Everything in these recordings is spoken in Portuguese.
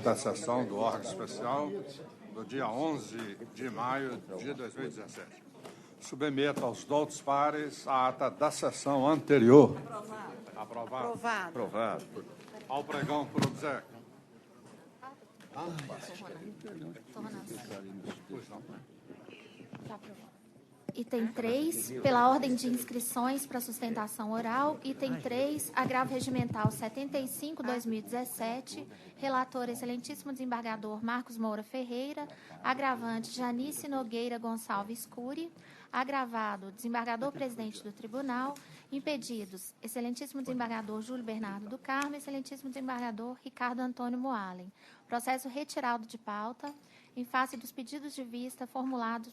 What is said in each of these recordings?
Da sessão do órgão especial do dia 11 de maio de 2017. Submeto aos doutos pares a ata da sessão anterior. Aprovado. Aprovado. Ao pregão por obséquio. Item 3, pela ordem de inscrições para sustentação oral. Item 3, agravo regimental 75/2017. Relator, excelentíssimo desembargador Marcos Moura Ferreira. Agravante, Janice Nogueira Gonçalves Cury. Agravado, desembargador-presidente do tribunal. Impedidos, excelentíssimo desembargador Júlio Bernardo do Carmo. Excelentíssimo desembargador Ricardo Antônio Moalen. Processo retirado de pauta, em face dos pedidos de vista formulados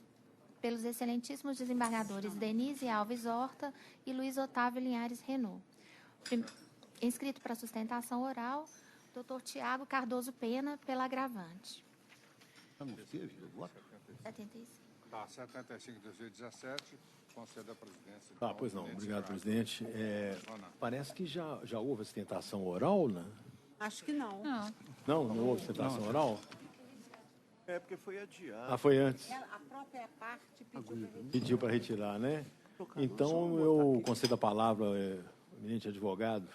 pelos excelentíssimos desembargadores Denise Alves Horta e Luiz Otávio Linhares Renault. Inscrito para sustentação oral, doutor Tiago Cardoso Pena, pela agravante. 75. Tá, 75 de 2017, concedo a presidência. Ah, pois não, obrigado, presidente. Parece que já houve sustentação oral, né? Acho que não. Não houve sustentação oral? É, porque foi adiado. Ah, foi antes. A própria parte Pediu para retirar, né? Então, eu concedo a palavra ao eminente advogado.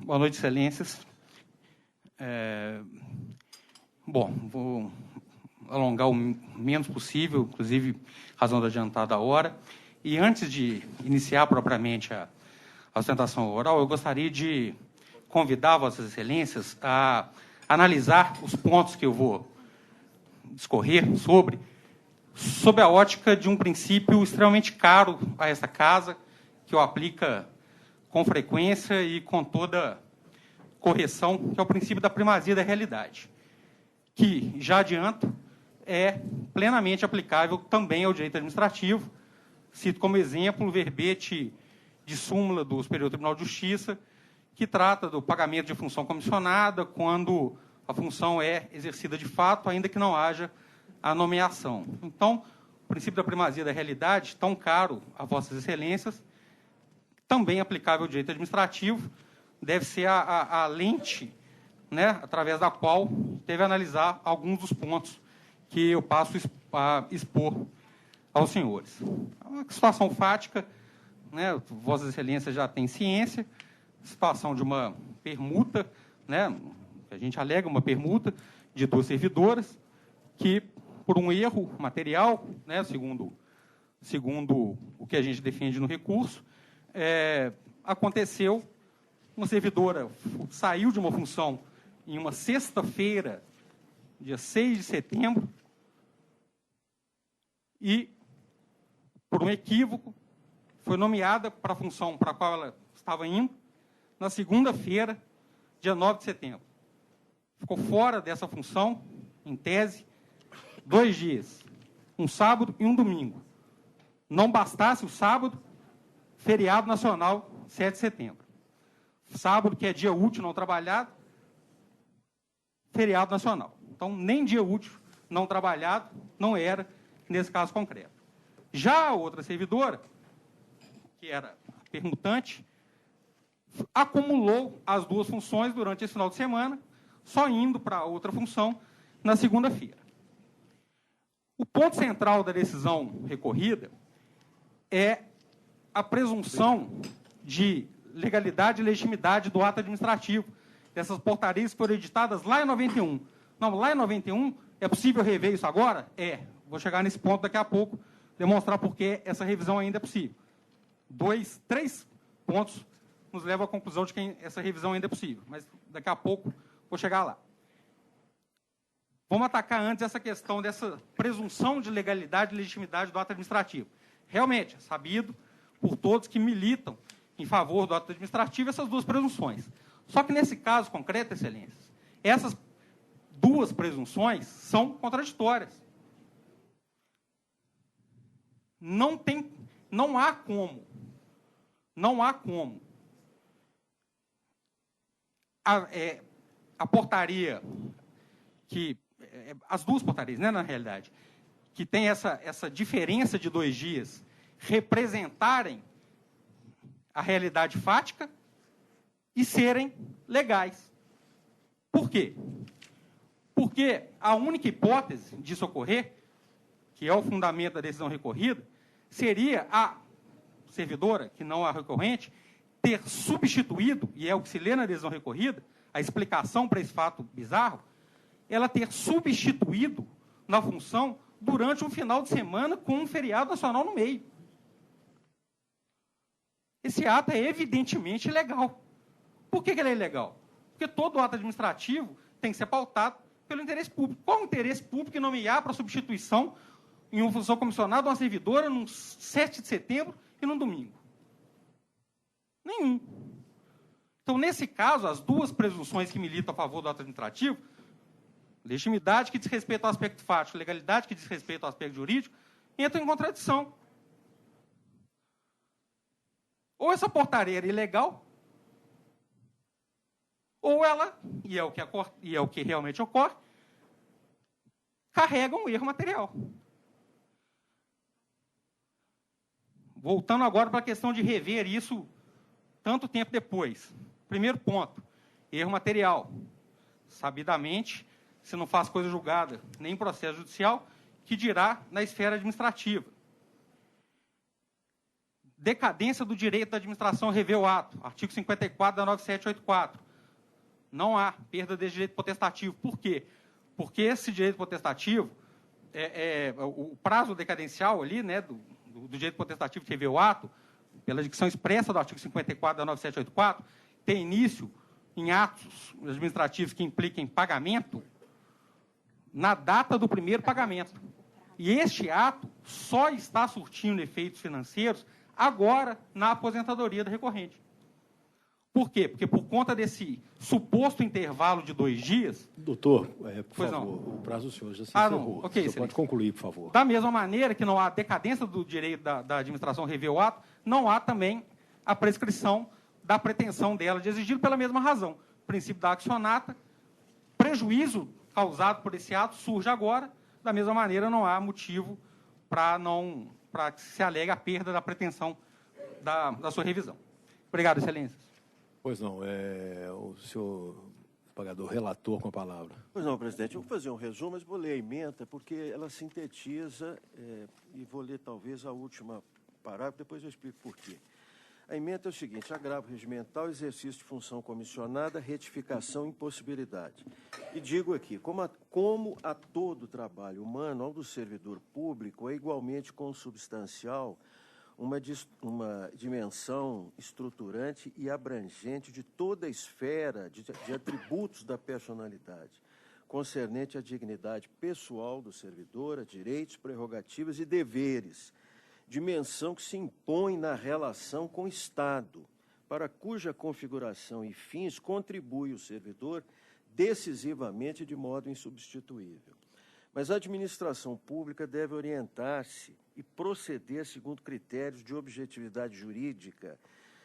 Boa noite, excelências. Bom, vou alongar o menos possível, inclusive, razão da adiantada hora. E antes de iniciar propriamente a sustentação oral, eu gostaria de convidar vossas excelências a analisar os pontos que eu vou discorrer sob a ótica de um princípio extremamente caro a esta casa, que o aplica com frequência e com toda correção, que é o princípio da primazia da realidade, que, já adianto, é plenamente aplicável também ao direito administrativo. Cito como exemplo o verbete de súmula do Superior Tribunal de Justiça, que trata do pagamento de função comissionada quando a função é exercida de fato, ainda que não haja a nomeação. Então, o princípio da primazia da realidade, tão caro a vossas excelências, também aplicável ao direito administrativo, deve ser a lente, né, através da qual deve analisar alguns dos pontos que eu passo a expor aos senhores. É uma situação fática, né, vossas excelências já têm ciência, situação de uma permuta, né, a gente alega uma permuta de duas servidoras, que, por um erro material, né, segundo o que a gente defende no recurso, aconteceu, uma servidora saiu de uma função em uma sexta-feira, dia 6 de setembro, e, por um equívoco, foi nomeada para a função para a qual ela estava indo, na segunda-feira, dia 9 de setembro. Ficou fora dessa função, em tese, 2 dias, um sábado e um domingo. Não bastasse o sábado, feriado nacional, 7 de setembro. Sábado, que é dia útil não trabalhado, feriado nacional. Então, nem dia útil não trabalhado não era, nesse caso concreto. Já a outra servidora, que era permutante, acumulou as duas funções durante esse final de semana, só indo para a outra função na segunda-feira. O ponto central da decisão recorrida é a presunção de legalidade e legitimidade do ato administrativo, dessas portarias que foram editadas lá em 91. Não, lá em 91, é possível rever isso agora? Vou chegar nesse ponto daqui a pouco, demonstrar por que essa revisão ainda é possível. 3 pontos nos levam à conclusão de que essa revisão ainda é possível, mas daqui a pouco vou chegar lá. Vamos atacar antes essa questão dessa presunção de legalidade e legitimidade do ato administrativo. Realmente, é sabido por todos que militam em favor do ato administrativo essas duas presunções. Só que, nesse caso concreto, excelências, essas duas presunções são contraditórias. Não há como a portaria que as duas portarias, né, na realidade, que tem essa diferença de 2 dias, representarem a realidade fática e serem legais. Por quê? Porque a única hipótese disso ocorrer, que é o fundamento da decisão recorrida, seria a servidora, que não a recorrente, ter substituído, e é o que se lê na decisão recorrida, a explicação para esse fato bizarro, ela ter substituído na função durante um final de semana com um feriado nacional no meio. Esse ato é evidentemente ilegal. Por que ele é ilegal? Porque todo ato administrativo tem que ser pautado pelo interesse público. Qual o interesse público em nomear para substituição em uma função comissionada uma servidora num 7 de setembro e num domingo? Nenhum. Então, nesse caso, as duas presunções que militam a favor do ato administrativo, legitimidade que diz respeito ao aspecto fático, legalidade que diz respeito ao aspecto jurídico, entram em contradição. Ou essa portaria era ilegal, ou ela, e é o que realmente ocorre, carrega um erro material. Voltando agora para a questão de rever isso tanto tempo depois. Primeiro ponto, erro material. Sabidamente, se não faz coisa julgada nem em processo judicial, que dirá na esfera administrativa. Decadência do direito da administração rever o ato. Artigo 54 da 9784. Não há perda desse direito potestativo. Por quê? Porque esse direito potestativo, o prazo decadencial ali, né, do direito potestativo de rever o ato, pela dicção expressa do artigo 54 da 9784, tem início em atos administrativos que impliquem pagamento na data do primeiro pagamento. E este ato só está surtindo efeitos financeiros agora na aposentadoria da recorrente. Por quê? Porque por conta desse suposto intervalo de 2 dias... Doutor, por favor, não. o prazo do senhor já se encerrou. Okay, o senhor pode concluir, por favor. Da mesma maneira que não há decadência do direito da administração rever o ato, não há também a prescrição da pretensão dela de exigir pela mesma razão. O princípio da accionata, prejuízo causado por esse ato surge agora, da mesma maneira não há motivo para que se alegue a perda da pretensão da sua revisão. Obrigado, excelências. Pois não, o senhor pagador relator com a palavra. Pois não, presidente. Eu vou fazer um resumo, mas vou ler a emenda, porque ela sintetiza, e vou ler talvez a última parágrafo, depois eu explico por quê. A emenda é o seguinte: agravo regimental, exercício de função comissionada, retificação, impossibilidade. E digo aqui, como a todo trabalho humano, ao do servidor público, é igualmente consubstancial uma dimensão estruturante e abrangente de toda a esfera de atributos da personalidade, concernente à dignidade pessoal do servidor, a direitos, prerrogativas e deveres, dimensão que se impõe na relação com o Estado, para cuja configuração e fins contribui o servidor decisivamente de modo insubstituível. Mas a administração pública deve orientar-se e proceder segundo critérios de objetividade jurídica,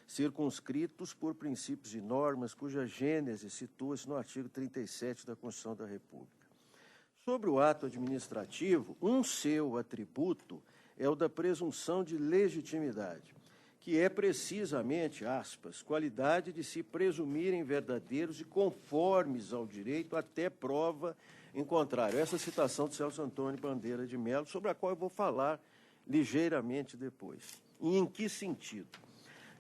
circunscritos por princípios e normas cuja gênese situa-se no artigo 37 da Constituição da República. Sobre o ato administrativo, um seu atributo é o da presunção de legitimidade, que é precisamente, aspas, qualidade de se presumirem verdadeiros e conformes ao direito até prova em contrário. Essa citação de Celso Antônio Bandeira de Mello, sobre a qual eu vou falar ligeiramente depois. E em que sentido?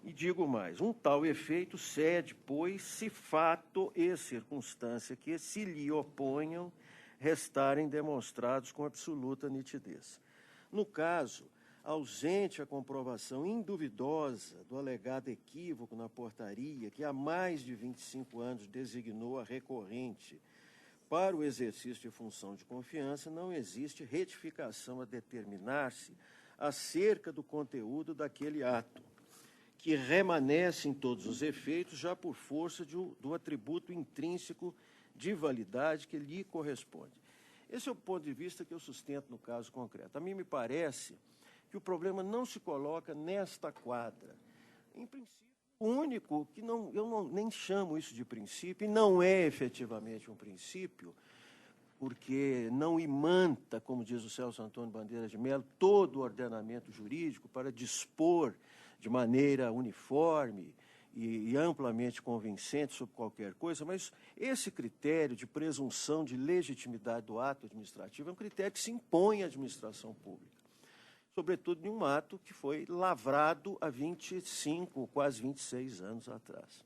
E digo mais, um tal efeito cede, pois, se fato e circunstância que se lhe oponham restarem demonstrados com absoluta nitidez. No caso, ausente a comprovação induvidosa do alegado equívoco na portaria que há mais de 25 anos designou a recorrente para o exercício de função de confiança, não existe retificação a determinar-se acerca do conteúdo daquele ato, que remanesce em todos os efeitos já por força do atributo intrínseco de validade que lhe corresponde. Esse é o ponto de vista que eu sustento no caso concreto. A mim me parece que o problema não se coloca nesta quadra. Em princípio, o único que nem chamo isso de princípio, e não é efetivamente um princípio, porque não imanta, como diz o Celso Antônio Bandeira de Mello, todo o ordenamento jurídico para dispor de maneira uniforme e amplamente convincente sobre qualquer coisa, mas esse critério de presunção de legitimidade do ato administrativo é um critério que se impõe à administração pública, sobretudo em um ato que foi lavrado há 25, quase 26 anos atrás.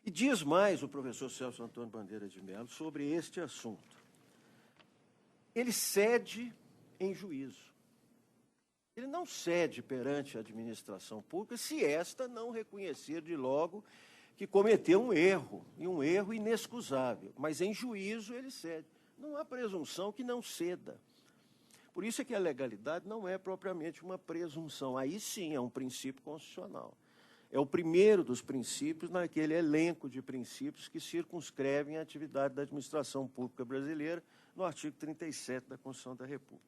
E diz mais o professor Celso Antônio Bandeira de Mello sobre este assunto. Ele cede em juízo. Ele não cede perante a administração pública se esta não reconhecer de logo que cometeu um erro, e um erro inexcusável. Mas em juízo ele cede. Não há presunção que não ceda. Por isso é que a legalidade não é propriamente uma presunção. Aí sim é um princípio constitucional. É o primeiro dos princípios naquele elenco de princípios que circunscrevem a atividade da administração pública brasileira no artigo 37 da Constituição da República.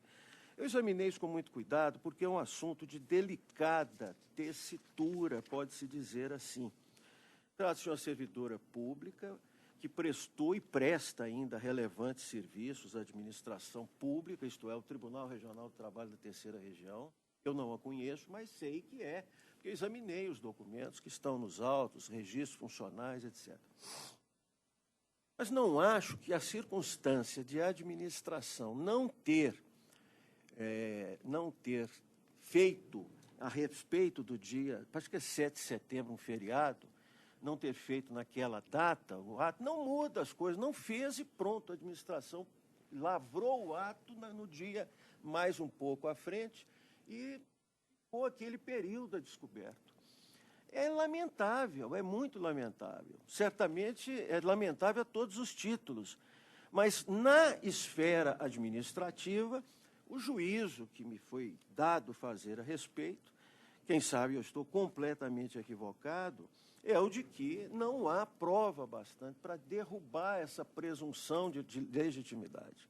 Eu examinei isso com muito cuidado, porque é um assunto de delicada tessitura, pode-se dizer assim. Trata-se de uma servidora pública que prestou e presta ainda relevantes serviços à administração pública, isto é, o Tribunal Regional do Trabalho da Terceira Região. Eu não a conheço, mas sei que é, porque eu examinei os documentos que estão nos autos, registros funcionais, etc. Mas não acho que a circunstância de a administração não ter feito a respeito do dia, acho que é 7 de setembro, um feriado, não ter feito naquela data, o ato não muda as coisas, não fez e pronto, a administração lavrou o ato no dia mais um pouco à frente e ficou aquele período a descoberto. É lamentável, é muito lamentável. Certamente é lamentável a todos os títulos, mas na esfera administrativa, o juízo que me foi dado fazer a respeito, quem sabe eu estou completamente equivocado, é o de que não há prova bastante para derrubar essa presunção de legitimidade.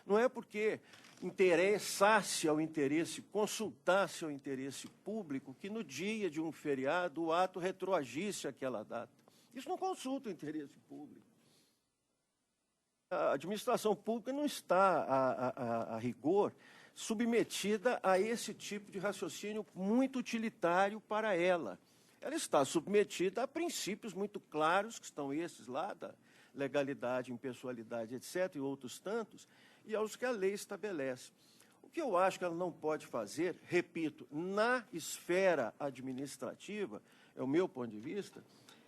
Não é porque interessasse ao interesse, consultasse ao interesse público, que no dia de um feriado o ato retroagisse aquela data. Isso não consulta o interesse público. A administração pública não está, a rigor, submetida a esse tipo de raciocínio muito utilitário para ela. Ela está submetida a princípios muito claros, que estão esses lá, da legalidade, impessoalidade, etc., e outros tantos, e aos que a lei estabelece. O que eu acho que ela não pode fazer, repito, na esfera administrativa, é o meu ponto de vista,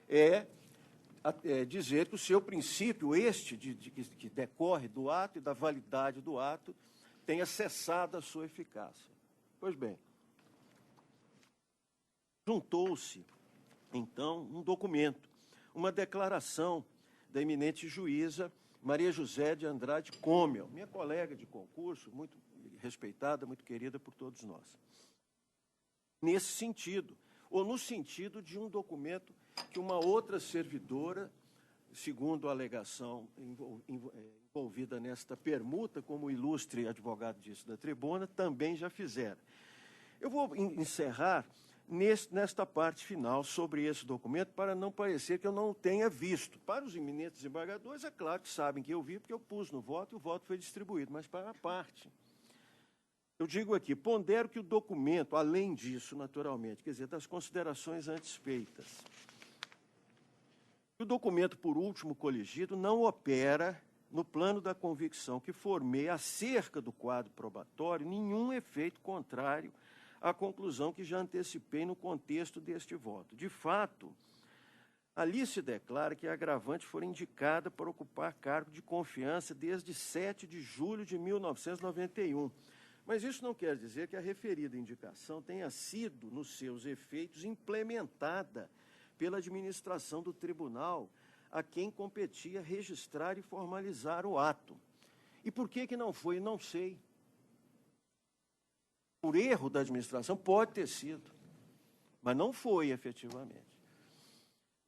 é dizer que o seu princípio, que decorre do ato e da validade do ato, tenha cessado a sua eficácia. Pois bem, juntou-se, então, um documento, uma declaração da eminente juíza Maria José de Andrade Comel, minha colega de concurso, muito respeitada, muito querida por todos nós. Nesse sentido, ou no sentido de um documento que uma outra servidora, segundo a alegação envolvida nesta permuta, como o ilustre advogado disse da tribuna, também já fizeram. Eu vou encerrar nesta parte final sobre esse documento, para não parecer que eu não tenha visto. Para os eminentes desembargadores, é claro que sabem que eu vi, porque eu pus no voto e o voto foi distribuído, mas para a parte. Eu digo aqui, pondero que o documento, além disso, naturalmente, quer dizer, das considerações antes feitas, o documento, por último coligido, não opera, no plano da convicção que formei acerca do quadro probatório, nenhum efeito contrário à conclusão que já antecipei no contexto deste voto. De fato, ali se declara que a agravante foi indicada para ocupar cargo de confiança desde 7 de julho de 1991. Mas isso não quer dizer que a referida indicação tenha sido, nos seus efeitos, implementada pela administração do tribunal, a quem competia registrar e formalizar o ato. E por que não foi? Não sei. Por erro da administração, pode ter sido, mas não foi efetivamente.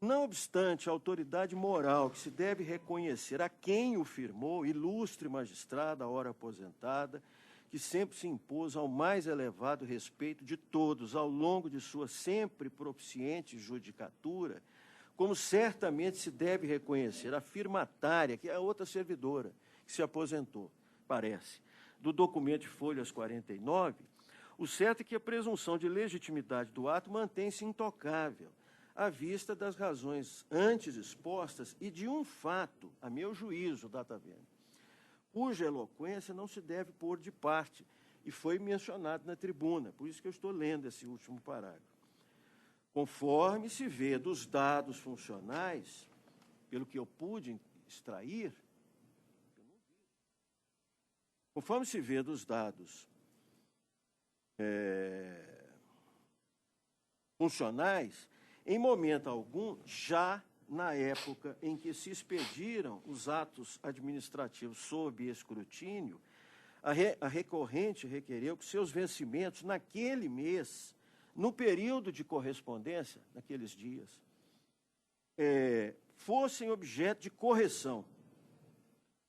Não obstante, a autoridade moral que se deve reconhecer a quem o firmou, ilustre magistrada, ora aposentada, que sempre se impôs ao mais elevado respeito de todos ao longo de sua sempre propiciente judicatura, como certamente se deve reconhecer a firmatária, que é a outra servidora, que se aposentou, parece, do documento de folhas 49, o certo é que a presunção de legitimidade do ato mantém-se intocável, à vista das razões antes expostas e de um fato, a meu juízo, data vênia, cuja eloquência não se deve pôr de parte, e foi mencionado na tribuna, por isso que eu estou lendo esse último parágrafo. Conforme se vê dos dados funcionais, pelo que eu pude extrair, conforme se vê dos dados funcionais, em momento algum, já na época em que se expediram os atos administrativos sob escrutínio, a recorrente requereu que seus vencimentos naquele mês, no período de correspondência, naqueles dias, fossem objeto de correção,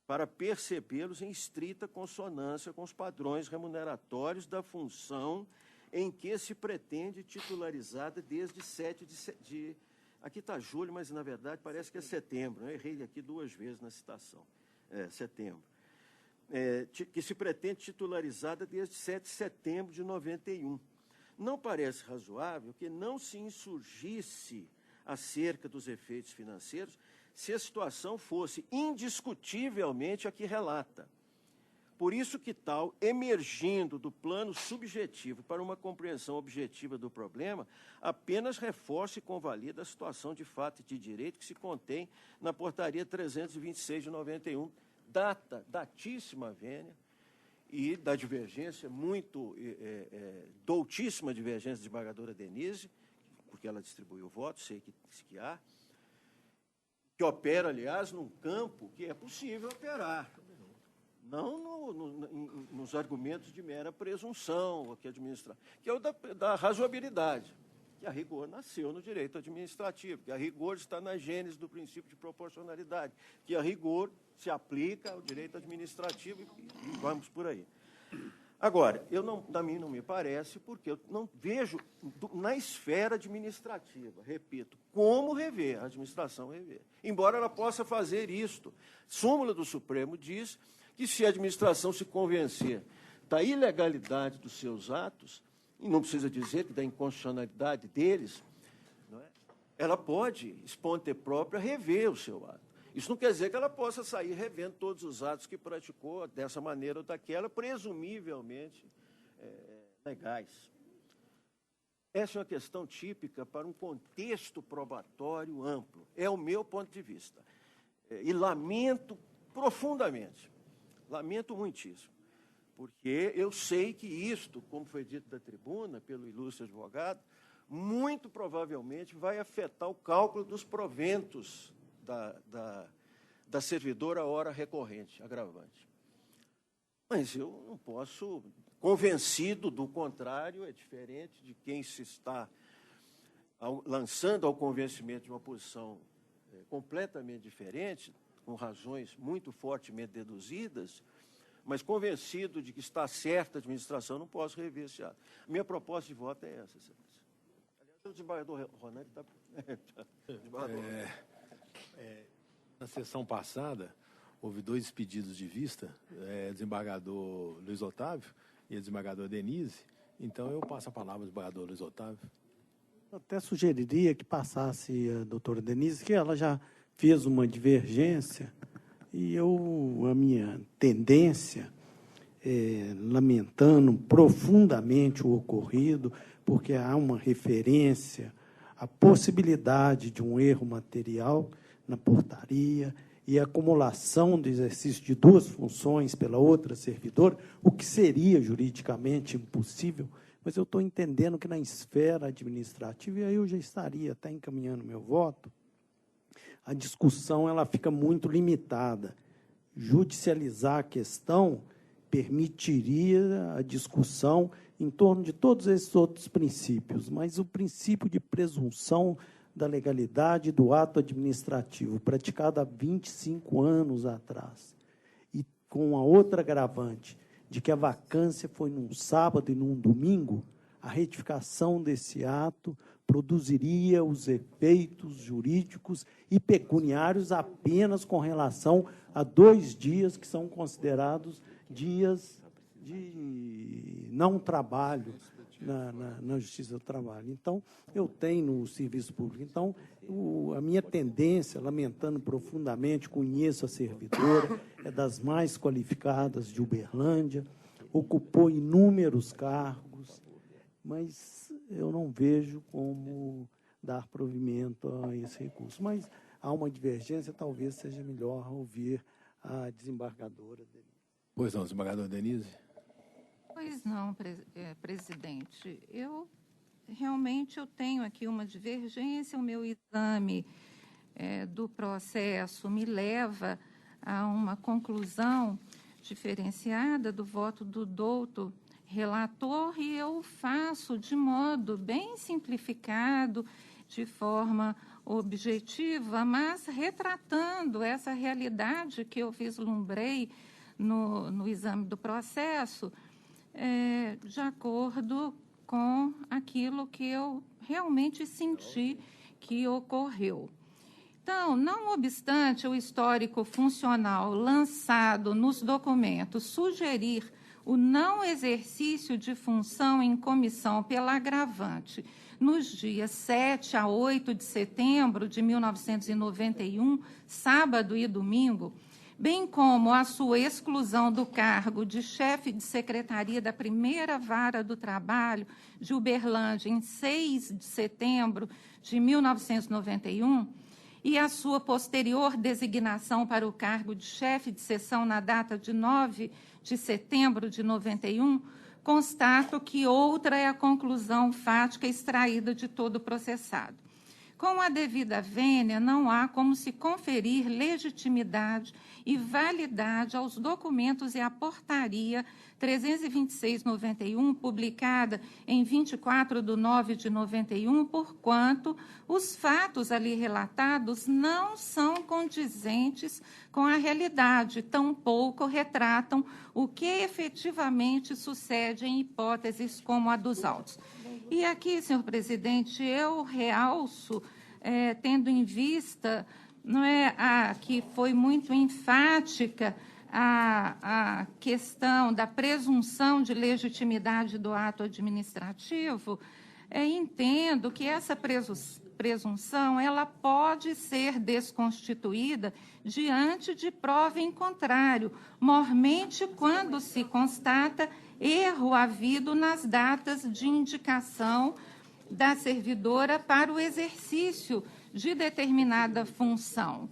para percebê-los em estrita consonância com os padrões remuneratórios da função em que se pretende titularizada desde 7 de aqui está julho, mas, na verdade, parece que é setembro. Eu errei aqui 2 vezes na citação. Setembro. Que se pretende titularizada desde 7 de setembro de 91. Não parece razoável que não se insurgisse acerca dos efeitos financeiros se a situação fosse indiscutivelmente a que relata. Por isso que tal, emergindo do plano subjetivo para uma compreensão objetiva do problema, apenas reforça e convalida a situação de fato e de direito que se contém na portaria 326 de 91, datíssima vênia, e da divergência, doutíssima divergência da desembargadora Denise, porque ela distribuiu o voto, sei que há, que opera, aliás, num campo que é possível operar, não nos argumentos de mera presunção, que é o da razoabilidade, que a rigor nasceu no direito administrativo, que a rigor está na gênese do princípio de proporcionalidade, que a rigor se aplica ao direito administrativo e vamos por aí. Agora, a mim não me parece, porque eu não vejo na esfera administrativa, repito, como rever, a administração rever. Embora ela possa fazer isto. Súmula do Supremo diz que se a administração se convencer da ilegalidade dos seus atos, e não precisa dizer que da inconstitucionalidade deles, não é? Ela pode, espontânea própria, rever o seu ato. Isso não quer dizer que ela possa sair revendo todos os atos que praticou dessa maneira ou daquela, presumivelmente legais. Essa é uma questão típica para um contexto probatório amplo. É o meu ponto de vista. E lamento profundamente, lamento muitíssimo, porque eu sei que isto, como foi dito da tribuna pelo ilustre advogado, muito provavelmente vai afetar o cálculo dos proventos da servidora hora recorrente, agravante. Mas eu não posso, convencido do contrário, é diferente de quem se está lançando ao convencimento de uma posição completamente diferente, com razões muito fortemente deduzidas, mas convencido de que está certa a administração, não posso rever esse ato. A minha proposta de voto é essa, excelência. Aliás, o desembargador Ronan está... Na sessão passada, houve 2 pedidos de vista, desembargador Luiz Otávio e a desembargadora Denise. Então, eu passo a palavra ao desembargador Luiz Otávio. Eu até sugeriria que passasse a doutora Denise, que ela já fez uma divergência, e a minha tendência, lamentando profundamente o ocorrido, porque há uma referência à possibilidade de um erro material na portaria e a acumulação do exercício de 2 funções pela outra servidora, o que seria juridicamente impossível, mas eu estou entendendo que na esfera administrativa, e aí eu já estaria até encaminhando meu voto, a discussão ela fica muito limitada. Judicializar a questão permitiria a discussão em torno de todos esses outros princípios, mas o princípio de presunção da legalidade do ato administrativo, praticado há 25 anos atrás, e com a outra agravante, de que a vacância foi num sábado e num domingo, a retificação desse ato produziria os efeitos jurídicos e pecuniários apenas com relação a 2 dias que são considerados dias de não trabalho na Justiça do Trabalho. Então, eu tenho no serviço público. Então, a minha tendência, lamentando profundamente, conheço a servidora, é das mais qualificadas de Uberlândia, ocupou inúmeros cargos, mas eu não vejo como dar provimento a esse recurso. Mas há uma divergência, talvez seja melhor ouvir a desembargadora Denise. Pois não, desembargadora Denise. Pois não, presidente. Realmente eu tenho aqui uma divergência. O meu exame do processo me leva a uma conclusão diferenciada do voto do douto relator, e eu faço de modo bem simplificado, de forma objetiva, mas retratando essa realidade que eu vislumbrei no exame do processo, de acordo com aquilo que eu realmente senti que ocorreu. Então, não obstante o histórico funcional lançado nos documentos sugerir o não exercício de função em comissão pela agravante nos dias 7 a 8 de setembro de 1991, sábado e domingo, bem como a sua exclusão do cargo de chefe de secretaria da primeira vara do trabalho de Uberlândia em 6 de setembro de 1991, e a sua posterior designação para o cargo de chefe de seção na data de 9 de setembro de 91, constato que outra é a conclusão fática extraída de todo o processado. Com a devida vênia, não há como se conferir legitimidade e validade aos documentos e à portaria 326/91, publicada em 24 de 9 de 91, porquanto os fatos ali relatados não são condizentes com a realidade, tampouco retratam o que efetivamente sucede em hipóteses como a dos autos. E aqui, senhor presidente, eu realço, tendo em vista, que foi muito enfática a questão da presunção de legitimidade do ato administrativo, entendo que essa presunção ela pode ser desconstituída diante de prova em contrário, mormente quando se constata erro havido nas datas de indicação da servidora para o exercício de determinada função.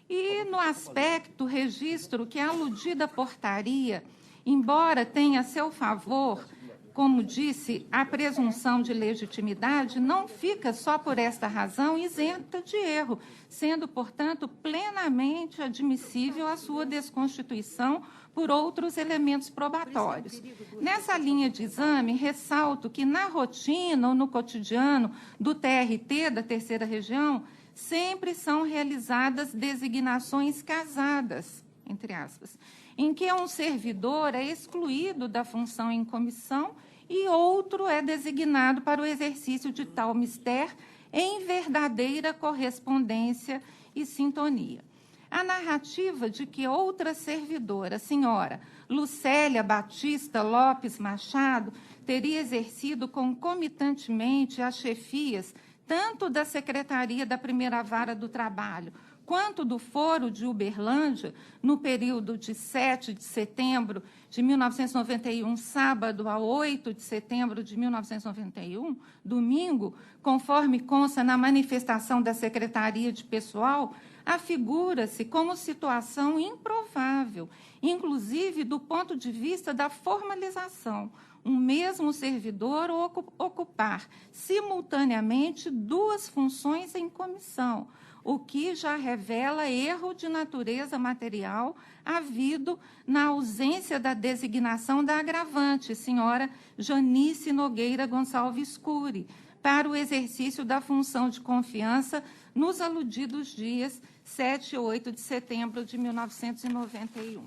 E no aspecto registro que a aludida portaria, embora tenha a seu favor, como disse, a presunção de legitimidade, não fica só por esta razão isenta de erro, sendo, portanto, plenamente admissível a sua desconstituição por outros elementos probatórios. Nessa linha de exame, ressalto que na rotina ou no cotidiano do TRT da Terceira Região, sempre são realizadas designações casadas, entre aspas, em que um servidor é excluído da função em comissão e outro é designado para o exercício de tal mister em verdadeira correspondência e sintonia. A narrativa de que outra servidora, a senhora Lucélia Batista Lopes Machado, teria exercido concomitantemente as chefias tanto da Secretaria da Primeira Vara do Trabalho quanto do Foro de Uberlândia, no período de 7 de setembro de 1991, sábado, a 8 de setembro de 1991, domingo, conforme consta na manifestação da Secretaria de Pessoal, afigura-se como situação improvável, inclusive do ponto de vista da formalização, um mesmo servidor ocupar simultaneamente duas funções em comissão, o que já revela erro de natureza material havido na ausência da designação da agravante, senhora Janice Nogueira Gonçalves Cury, para o exercício da função de confiança nos aludidos dias 7 e 8 de setembro de 1991.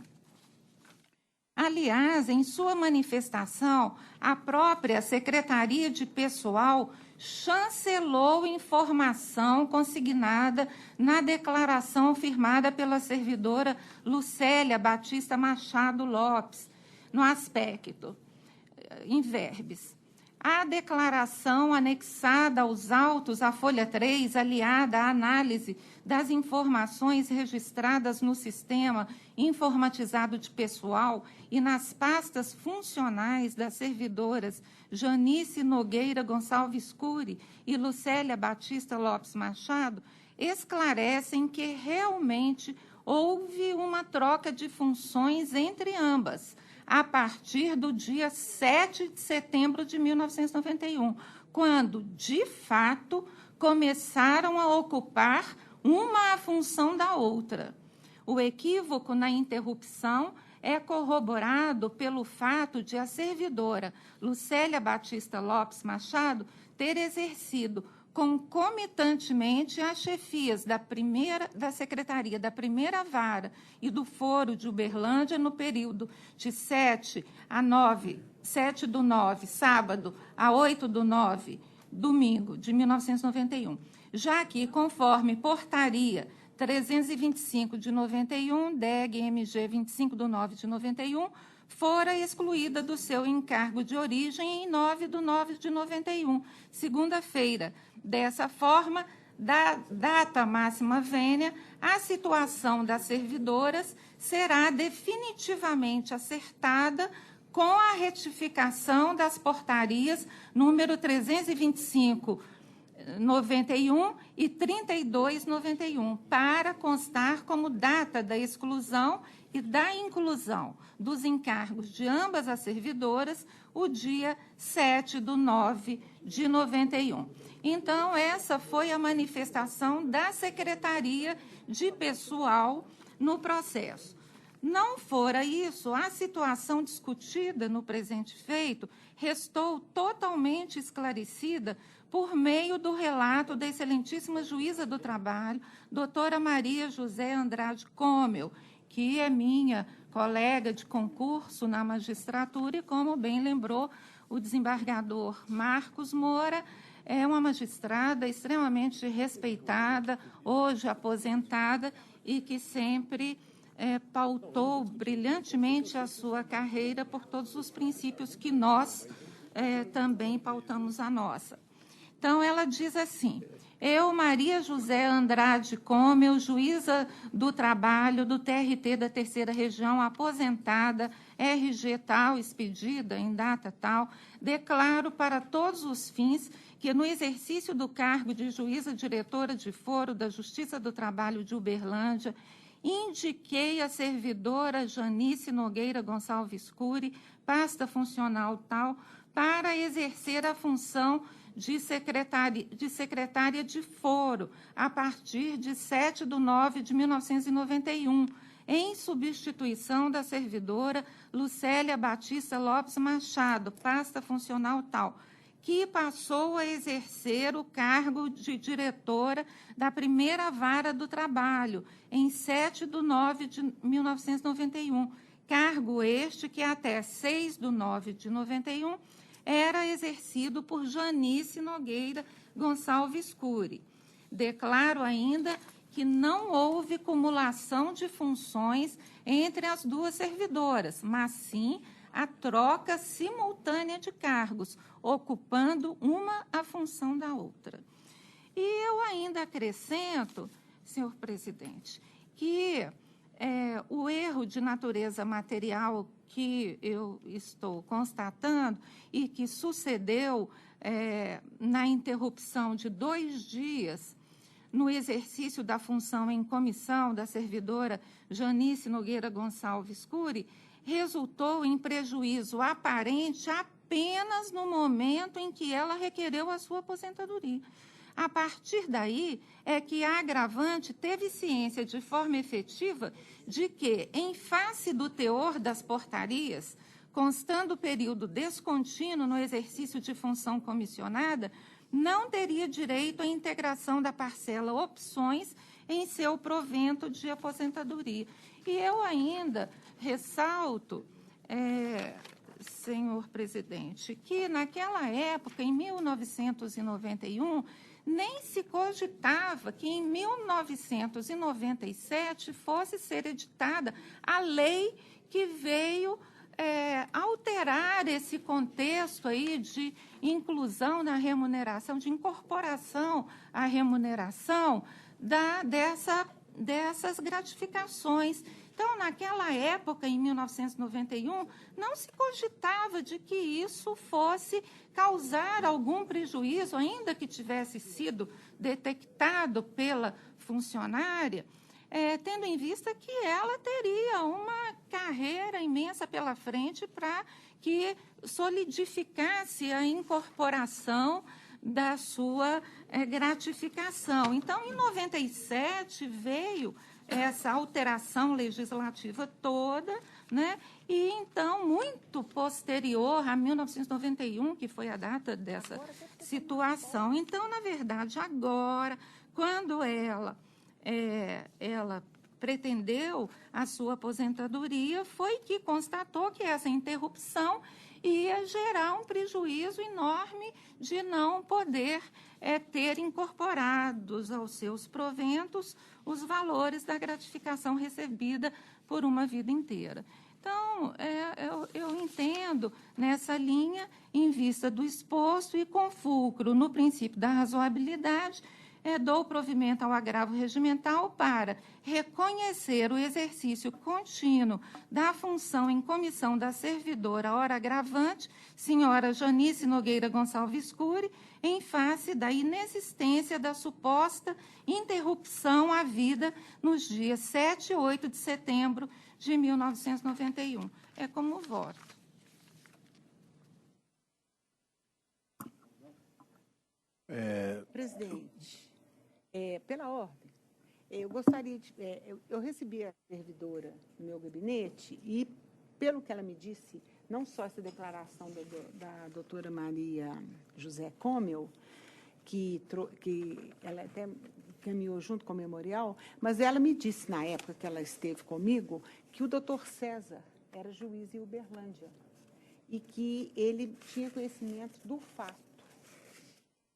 Aliás, em sua manifestação, a própria Secretaria de Pessoal chancelou informação consignada na declaração firmada pela servidora Lucélia Batista Machado Lopes, no aspecto, em verbis. a declaração anexada aos autos, a folha 3, aliada à análise das informações registradas no sistema informatizado de pessoal e nas pastas funcionais das servidoras Janice Nogueira Gonçalves Cury e Lucélia Batista Lopes Machado, esclarecem que realmente houve uma troca de funções entre ambas, a partir do dia 7 de setembro de 1991, quando, de fato, começaram a ocupar uma a função da outra. O equívoco na interrupção é corroborado pelo fato de a servidora Lucélia Batista Lopes Machado ter exercido concomitantemente as chefias da Secretaria da Primeira Vara e do Foro de Uberlândia no período de 7 do 9, sábado, a 8 do 9, domingo, de 1991, já que, conforme portaria 325 de 91, DEG MG 25 do 9 de 91, fora excluída do seu encargo de origem em 9 do 9 de 91, segunda-feira. Dessa forma, da data máxima vênia, a situação das servidoras será definitivamente acertada com a retificação das portarias número 325 91 e 3291, para constar como data da exclusão e da inclusão dos encargos de ambas as servidoras o dia 7 do 9 de 91. Então, essa foi a manifestação da Secretaria de Pessoal no processo. Não fora isso, a situação discutida no presente feito restou totalmente esclarecida por meio do relato da excelentíssima juíza do trabalho, doutora Maria José Andrade Comel, que é minha colega de concurso na magistratura e, como bem lembrou o desembargador Marcos Moura, é uma magistrada extremamente respeitada, hoje aposentada, e que sempre pautou brilhantemente a sua carreira por todos os princípios que nós também pautamos a nossa. Então, ela diz assim: eu, Maria José Andrade Comel, juíza do trabalho do TRT da Terceira Região, aposentada, RG tal, expedida em data tal, declaro para todos os fins que, no exercício do cargo de juíza diretora de foro da Justiça do Trabalho de Uberlândia, indiquei a servidora Janice Nogueira Gonçalves Cury, pasta funcional tal, para exercer a função de secretária de foro, a partir de 7 de 9 de 1991, em substituição da servidora Lucélia Batista Lopes Machado, pasta funcional tal, que passou a exercer o cargo de diretora da Primeira Vara do Trabalho, em 7 de 9 de 1991, cargo este que até 6 de 9 de 91 era exercido por Janice Nogueira Gonçalves Cury. Declaro ainda que não houve cumulação de funções entre as duas servidoras, mas sim a troca simultânea de cargos, ocupando uma a função da outra. E eu ainda acrescento, senhor presidente, que o erro de natureza material que eu estou constatando e que sucedeu na interrupção de 2 dias no exercício da função em comissão da servidora Janice Nogueira Gonçalves Cury, resultou em prejuízo aparente apenas no momento em que ela requereu a sua aposentadoria. A partir daí é que a agravante teve ciência de forma efetiva de que, em face do teor das portarias, constando o período descontínuo no exercício de função comissionada, não teria direito à integração da parcela opções em seu provento de aposentadoria. E eu ainda ressalto, senhor presidente, que naquela época, em 1991, nem se cogitava que em 1997 fosse ser editada a lei que veio alterar esse contexto aí de inclusão na remuneração, de incorporação à remuneração dessas gratificações. Então, naquela época, em 1991, não se cogitava de que isso fosse causar algum prejuízo, ainda que tivesse sido detectado pela funcionária, tendo em vista que ela teria uma carreira imensa pela frente para que solidificasse a incorporação da sua gratificação. Então, em 97, veio essa alteração legislativa toda, né? E, então, muito posterior a 1991, que foi a data dessa situação. Então, na verdade, agora, quando ela pretendeu a sua aposentadoria, foi que constatou que essa interrupção ia gerar um prejuízo enorme de não poder ter incorporados aos seus proventos os valores da gratificação recebida por uma vida inteira. Então, eu entendo nessa linha, em vista do exposto e com fulcro no princípio da razoabilidade, dou provimento ao agravo regimental para reconhecer o exercício contínuo da função em comissão da servidora hora agravante, senhora Janice Nogueira Gonçalves Cury, em face da inexistência da suposta interrupção à vida nos dias 7 e 8 de setembro de 1991. É como voto. Presidente, pela ordem, eu gostaria de... eu recebi a servidora no meu gabinete e, pelo que ela me disse, não só essa declaração da doutora Maria José Comel, que ela até caminhou junto com o memorial, mas ela me disse, na época que ela esteve comigo, que o doutor César era juiz em Uberlândia e que ele tinha conhecimento do fato.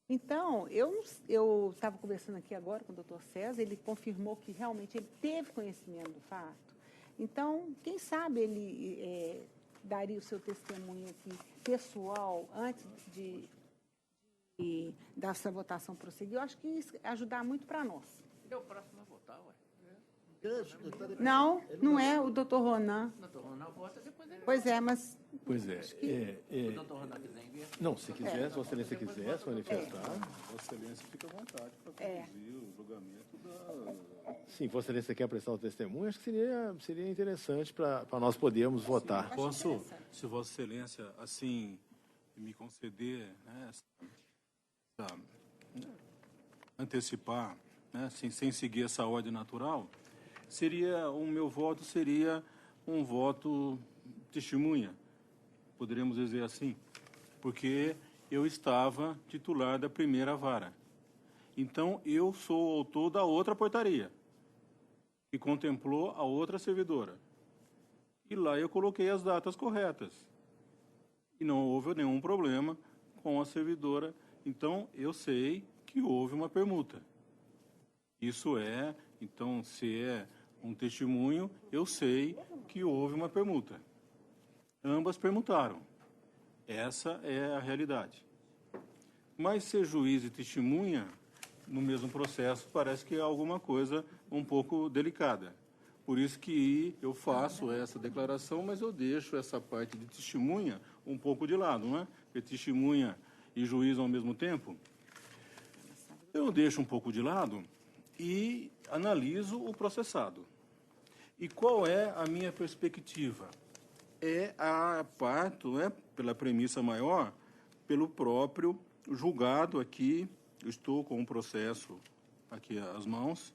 Então, eu estava conversando aqui agora com o doutor César, ele confirmou que realmente ele teve conhecimento do fato. Então, quem sabe ele daria o seu testemunho aqui pessoal antes dessa votação prosseguir. Eu acho que isso ajudar muito para nós. Ele é o próximo a votar, ué. Não é o doutor Ronan. O doutor Ronan vota, depois ele Pois é, mas... Pois é. o doutor Ronan quiser enviar. Não, se quiser, se Vossa Excelência quiser se manifestar. Vossa Excelência fica à vontade para conduzir o julgamento da... Sim, Vossa Excelência quer prestar o testemunho, acho que seria interessante para nós podermos votar. Posso, se Vossa Excelência assim me conceder, né, antecipar, né, sem seguir essa ordem natural, o meu voto seria um voto testemunha, poderíamos dizer assim, porque eu estava titular da primeira vara. Então, eu sou o autor da outra portaria, que contemplou a outra servidora. E lá eu coloquei as datas corretas. E não houve nenhum problema com a servidora. Então, eu sei que houve uma permuta. Isso então, se é um testemunho, eu sei que houve uma permuta. Ambas permutaram. Essa é a realidade. Mas ser juiz e testemunha, no mesmo processo, parece que é alguma coisa um pouco delicada. Por isso que eu faço essa declaração, mas eu deixo essa parte de testemunha um pouco de lado, não é? Porque testemunha e juiz ao mesmo tempo. Eu deixo um pouco de lado e analiso o processado. E qual é a minha perspectiva? Parto, pela premissa maior, pelo próprio julgado aqui, eu estou com um processo aqui às mãos.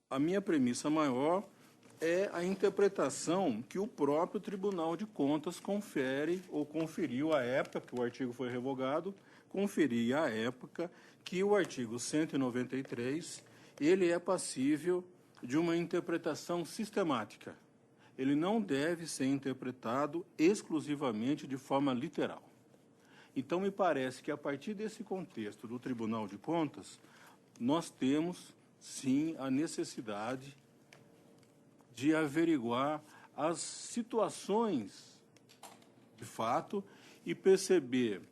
A minha premissa maior é a interpretação que o próprio Tribunal de Contas confere, ou conferiu à época, que o artigo foi revogado, conferia à época que o artigo 193, ele é passível de uma interpretação sistemática. Ele não deve ser interpretado exclusivamente de forma literal. Então, me parece que, a partir desse contexto do Tribunal de Contas, nós temos, sim, a necessidade de averiguar as situações de fato e perceber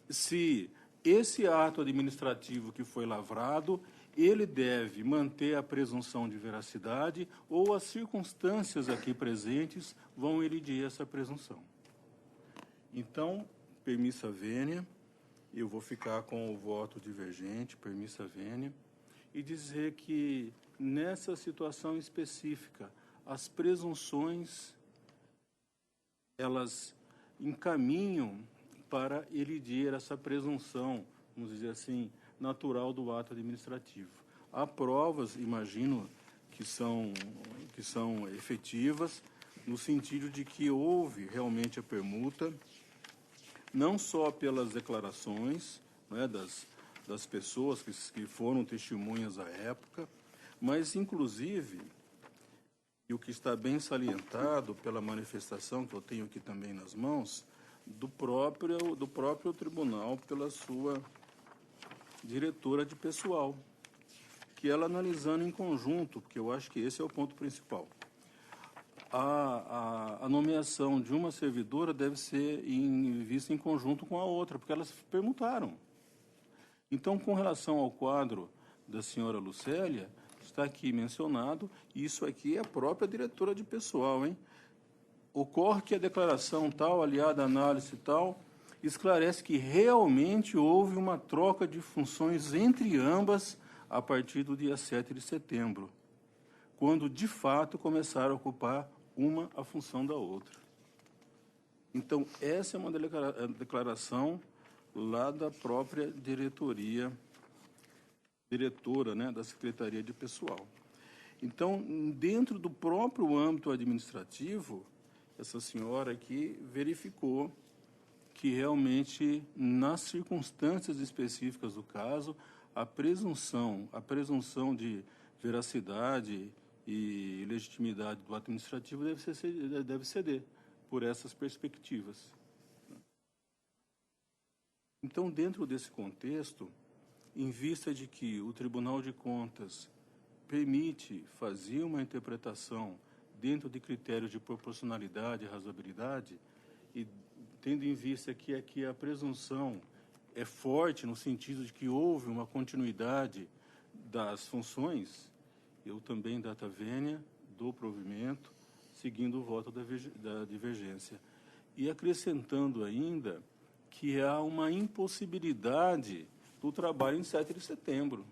se esse ato administrativo que foi lavrado, ele deve manter a presunção de veracidade ou as circunstâncias aqui presentes vão elidir essa presunção. Então, permissa vênia, eu vou ficar com o voto divergente, permissa vênia, e dizer que, nessa situação específica, as presunções, elas encaminham para elidir essa presunção, vamos dizer assim, natural do ato administrativo. Há provas, imagino, que são efetivas, no sentido de que houve realmente a permuta, não só pelas declarações, né, das pessoas que foram testemunhas à época, mas, inclusive, e o que está bem salientado pela manifestação que eu tenho aqui também nas mãos, do próprio tribunal pela sua diretora de pessoal, que ela analisando em conjunto, porque eu acho que esse é o ponto principal. A nomeação de uma servidora deve ser vista em conjunto com a outra, porque elas permutaram. Então, com relação ao quadro da senhora Lucélia, está aqui mencionado, isso aqui é a própria diretora de pessoal, hein? Ocorre que a declaração tal, aliada à análise tal, esclarece que realmente houve uma troca de funções entre ambas a partir do dia 7 de setembro, quando, de fato, começaram a ocupar uma a função da outra. Então, essa é uma declaração lá da própria diretora, né, da Secretaria de Pessoal. Então, dentro do próprio âmbito administrativo, essa senhora aqui verificou que realmente, nas circunstâncias específicas do caso, a presunção de veracidade e legitimidade do ato administrativo deve ceder por essas perspectivas. Então, dentro desse contexto, em vista de que o Tribunal de Contas permite fazer uma interpretação dentro de critérios de proporcionalidade e razoabilidade, e tendo em vista que aqui a presunção é forte no sentido de que houve uma continuidade das funções, eu também, data vênia, dou provimento, seguindo o voto da divergência. E acrescentando ainda que há uma impossibilidade do trabalho em 7 de setembro.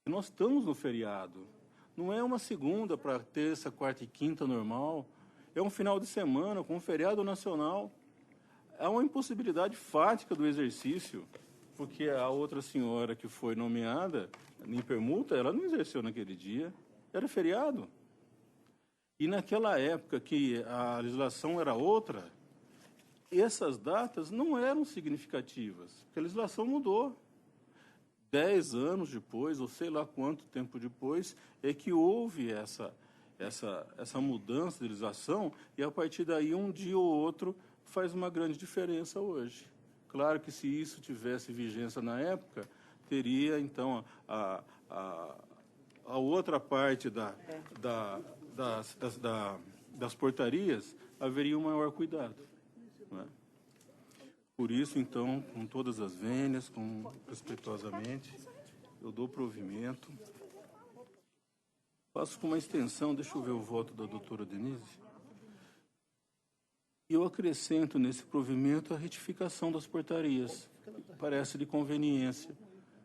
Nós estamos no feriado. Não é uma segunda para terça, quarta e quinta normal. É um final de semana com um feriado nacional. Há uma impossibilidade fática do exercício, porque a outra senhora que foi nomeada em permuta, ela não exerceu naquele dia. Era feriado. E naquela época que a legislação era outra, essas datas não eram significativas, porque a legislação mudou. 10 anos depois, ou sei lá quanto tempo depois, é que houve essa mudança de legislação, e a partir daí, um dia ou outro, faz uma grande diferença hoje. Claro que se isso tivesse vigência na época, teria, então, a outra parte das portarias, haveria um maior cuidado. Não é? Por isso, então, com todas as vênias, respeitosamente, eu dou provimento. Faço com uma extensão, deixa eu ver o voto da doutora Denise. E eu acrescento nesse provimento a retificação das portarias. Parece de conveniência,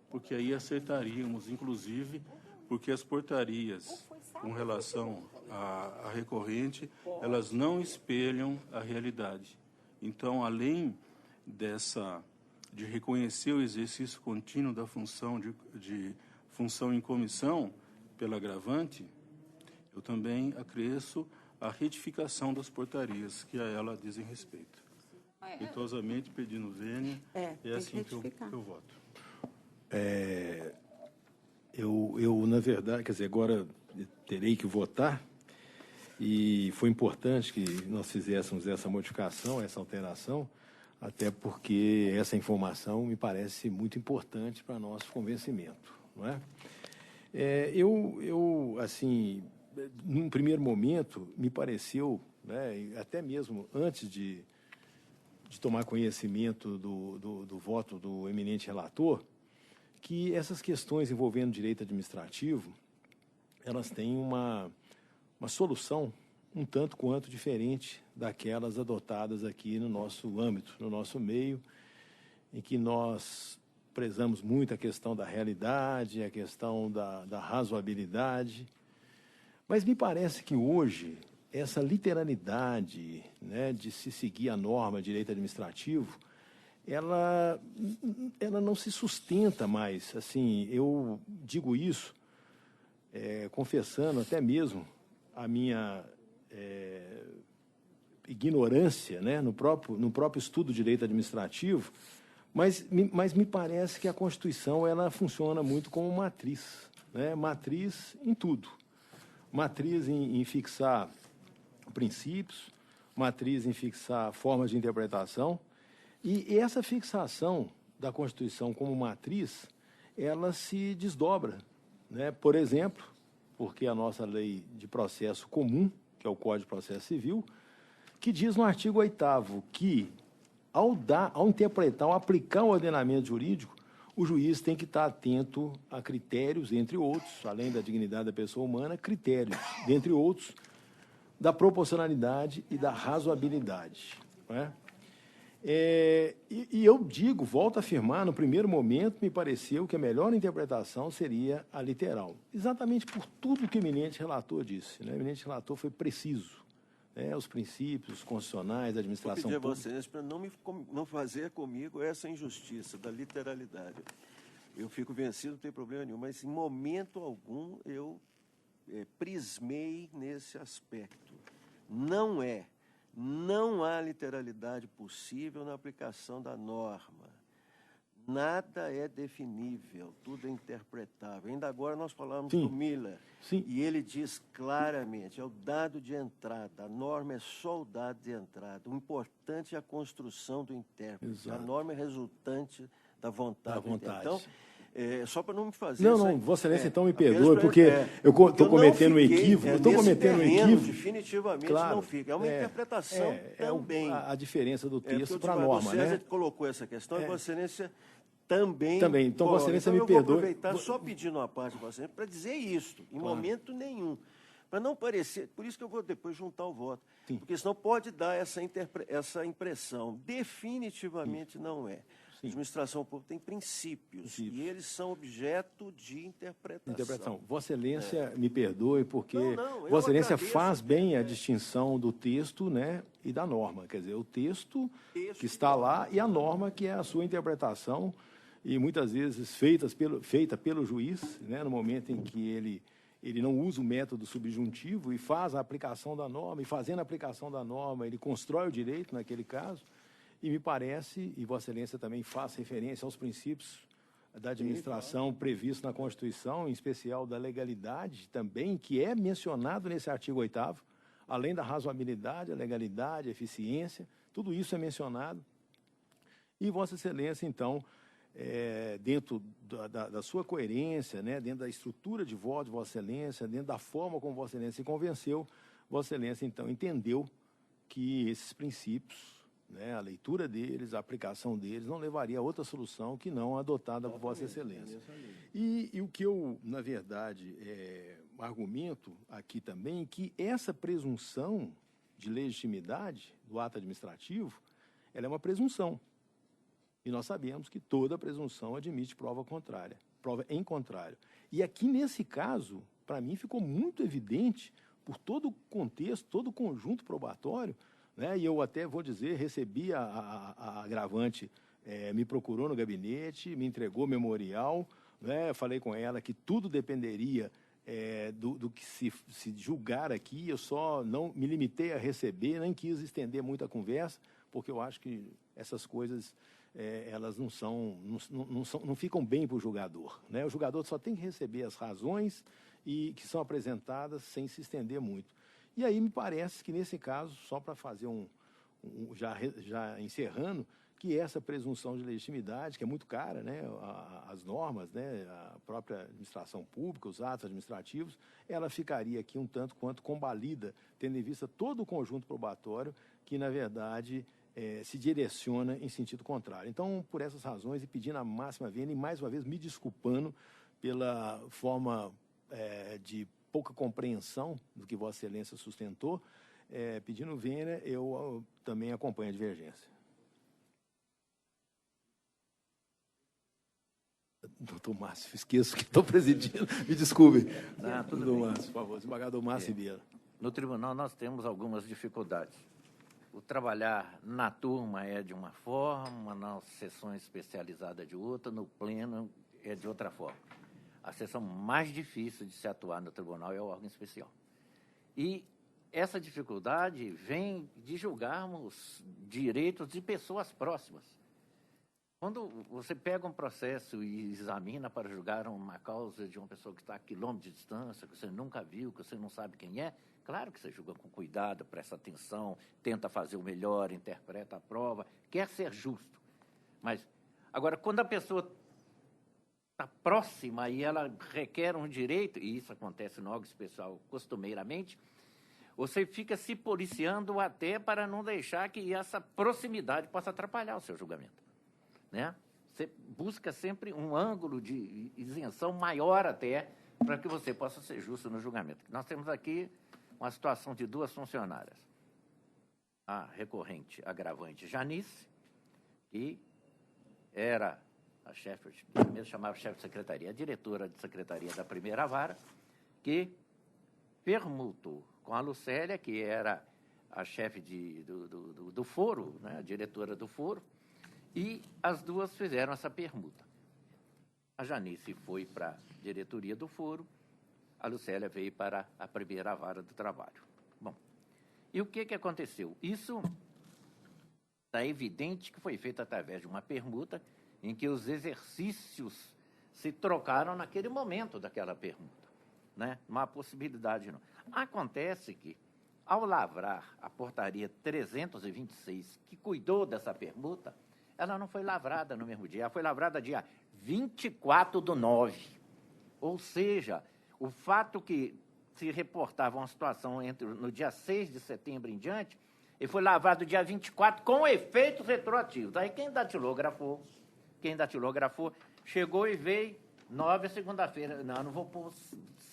porque aí acertaríamos, inclusive, porque as portarias, com relação à recorrente, elas não espelham a realidade. Então, além de reconhecer o exercício contínuo da função de função em comissão pela agravante, eu também acresço a retificação das portarias que a ela dizem respeito. Respeitosamente pedindo vênia, é assim que eu voto. Eu, na verdade, quer dizer, agora terei que votar, e foi importante que nós fizéssemos essa modificação, essa alteração, até porque essa informação me parece muito importante para nosso convencimento, não é? Eu, assim, num primeiro momento, me pareceu, né, e até mesmo antes de tomar conhecimento do voto do eminente relator, que essas questões envolvendo direito administrativo, elas têm uma solução um tanto quanto diferente daquelas adotadas aqui no nosso âmbito, no nosso meio, em que nós prezamos muito a questão da realidade, a questão da razoabilidade. Mas me parece que hoje essa literalidade, né, de se seguir a norma de direito administrativo, ela não se sustenta mais. Assim, eu digo isso confessando até mesmo a minha ignorância, né, no próprio estudo de direito administrativo, mas me parece que a Constituição ela funciona muito como matriz, né, matriz em tudo. Matriz em fixar princípios, matriz em fixar formas de interpretação, e essa fixação da Constituição como matriz, ela se desdobra, né? Por exemplo, porque a nossa lei de processo comum, que é o Código de Processo Civil, que diz no artigo 8º que, ao interpretar, ao aplicar o ordenamento jurídico, o juiz tem que estar atento a critérios, entre outros, além da dignidade da pessoa humana, critérios, dentre outros, da proporcionalidade e da razoabilidade. Não é? E eu digo, volto a afirmar, no primeiro momento me pareceu que a melhor interpretação seria a literal. Exatamente por tudo que o eminente relator disse. Né? O eminente relator foi preciso. Né? Os princípios constitucionais, da administração pública. Vou pedir a vocês para não fazer comigo essa injustiça da literalidade. Eu fico vencido, não tem problema nenhum, mas em momento algum eu prismei nesse aspecto. Não há literalidade possível na aplicação da norma. Nada é definível, tudo é interpretável. Ainda agora nós falamos do Miller, e ele diz claramente, é o dado de entrada, a norma é só o dado de entrada. O importante é a construção do intérprete. Exato. A norma é resultante da vontade. Então, só para não me fazer... Não, Vossa Excelência, então me perdoe, porque eu estou cometendo um equívoco. Estou cometendo um equívoco. Definitivamente claro, não fica. É uma interpretação também. A diferença do texto para a norma, né? Você colocou essa questão e Vossa Excelência também. Então, Vossa Excelência me perdoe. Eu vou aproveitar só pedindo uma parte de Vossa Excelência para dizer isso, em momento nenhum. Para não parecer... Por isso que eu vou depois juntar o voto. Sim. Porque senão pode dar essa impressão. Definitivamente não é. A administração pública tem princípios e eles são objeto de interpretação. Vossa Excelência me perdoe, porque Vossa Excelência faz bem a distinção do texto, né, e da norma. Quer dizer, o texto que está lá e a norma que é a sua interpretação, e muitas vezes feita pelo juiz, né, no momento em que ele não usa o método subjuntivo e faz a aplicação da norma, e fazendo a aplicação da norma, ele constrói o direito naquele caso. E me parece, e Vossa Excelência também faz referência aos princípios da administração previstos na Constituição, em especial da legalidade também, que é mencionado nesse artigo 8º, além da razoabilidade, a legalidade, a eficiência, tudo isso é mencionado. E Vossa Excelência, então, dentro da sua coerência, né, dentro da estrutura de voto de Vossa Excelência, dentro da forma como Vossa Excelência se convenceu, Vossa Excelência, então, entendeu que esses princípios, né, a leitura deles, a aplicação deles, não levaria a outra solução que não a adotada por Vossa Excelência. E o que eu, na verdade, argumento aqui também, que essa presunção de legitimidade do ato administrativo, ela é uma presunção. E nós sabemos que toda presunção admite prova contrária, prova em contrário. E aqui, nesse caso, para mim, ficou muito evidente, por todo o contexto, todo o conjunto probatório, né, e eu até vou dizer, recebi a agravante, me procurou no gabinete, me entregou memorial, né, falei com ela que tudo dependeria do que se julgar aqui, eu só não me limitei a receber, nem quis estender muito a conversa, porque eu acho que essas coisas, elas não ficam bem para o julgador. Né? O julgador só tem que receber as razões e que são apresentadas sem se estender muito. E aí me parece que, nesse caso, só para fazer já encerrando, que essa presunção de legitimidade, que é muito cara, né, as normas, né, a própria administração pública, os atos administrativos, ela ficaria aqui um tanto quanto combalida, tendo em vista todo o conjunto probatório que, na verdade, se direciona em sentido contrário. Então, por essas razões, e pedindo a máxima vênia, e mais uma vez me desculpando pela forma de pouca compreensão do que Vossa Excelência sustentou, pedindo vênia, eu também acompanho a divergência. Doutor Márcio, esqueço que estou presidindo, me desculpe. Não, tudo Doutor bem. Márcio, por favor, desembargador Márcio Vieira. No tribunal nós temos algumas dificuldades. O trabalhar na turma é de uma forma, nas sessões especializadas de outra, no pleno é de outra forma. A sessão mais difícil de se atuar no tribunal é o órgão especial. E essa dificuldade vem de julgarmos direitos de pessoas próximas. Quando você pega um processo e examina para julgar uma causa de uma pessoa que está a quilômetros de distância, que você nunca viu, que você não sabe quem é, claro que você julga com cuidado, presta atenção, tenta fazer o melhor, interpreta a prova, quer ser justo. Mas, agora, quando a pessoa está próxima e ela requer um direito, e isso acontece no órgão especial costumeiramente, você fica se policiando até para não deixar que essa proximidade possa atrapalhar o seu julgamento. Né? Você busca sempre um ângulo de isenção maior até para que você possa ser justo no julgamento. Nós temos aqui uma situação de duas funcionárias. A recorrente agravante Janice, que era a chefe, primeiro chamava chefe de secretaria, a diretora de secretaria da primeira vara, que permutou com a Lucélia, que era a chefe do foro, né, a diretora do foro, e as duas fizeram essa permuta. A Janice foi para a diretoria do foro, a Lucélia veio para a primeira vara do trabalho. Bom, e o que aconteceu? Isso está evidente que foi feito através de uma permuta em que os exercícios se trocaram naquele momento daquela permuta. Né? Não há possibilidade, não. Acontece que, ao lavrar a portaria 326, que cuidou dessa permuta, ela não foi lavrada no mesmo dia, ela foi lavrada dia 24/9. Ou seja, o fato que se reportava uma situação no dia 6 de setembro em diante, ele foi lavrado dia 24 com efeitos retroativos. Aí quem datilografou, chegou e veio 9 é segunda-feira. Não vou pôr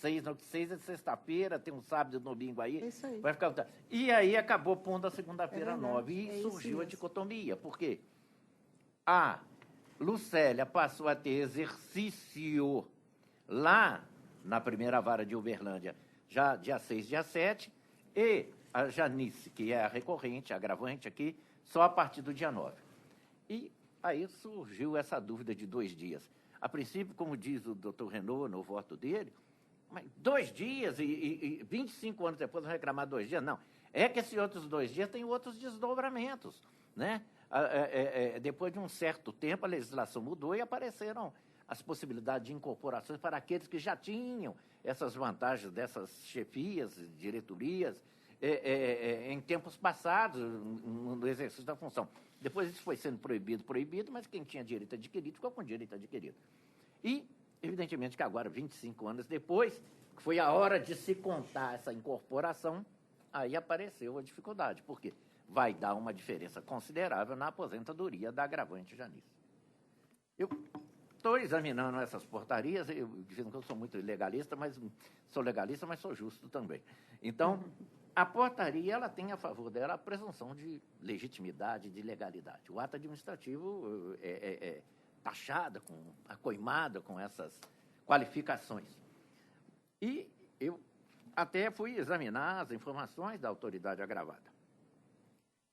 6, não, 6 é sexta-feira, tem um sábado e um domingo aí. É isso aí. Vai ficar... E aí acabou pondo a segunda-feira 9. E é surgiu a dicotomia. Por quê? A Lucélia passou a ter exercício lá na primeira vara de Uberlândia, já dia 6, dia 7, e a Janice, que é a recorrente, a agravante aqui, só a partir do dia 9. E aí surgiu essa dúvida de 2 dias. A princípio, como diz o doutor Renaud no voto dele, mas 2 dias e 25 anos depois vão reclamar 2 dias? Não. É que esses outros 2 dias têm outros desdobramentos, né? Depois de um certo tempo, a legislação mudou e apareceram as possibilidades de incorporações para aqueles que já tinham essas vantagens dessas chefias, diretorias, em tempos passados, no exercício da função. Depois isso foi sendo proibido, mas quem tinha direito adquirido ficou com direito adquirido. E, evidentemente, que agora, 25 anos depois, que foi a hora de se contar essa incorporação, aí apareceu a dificuldade. Por quê? Vai dar uma diferença considerável na aposentadoria da agravante Janice. Eu estou examinando essas portarias, dizendo que eu sou muito legalista, mas sou justo também. Então, a portaria ela tem a favor dela a presunção de legitimidade, de legalidade. O ato administrativo é taxado, acoimado com essas qualificações. E eu até fui examinar as informações da autoridade agravada.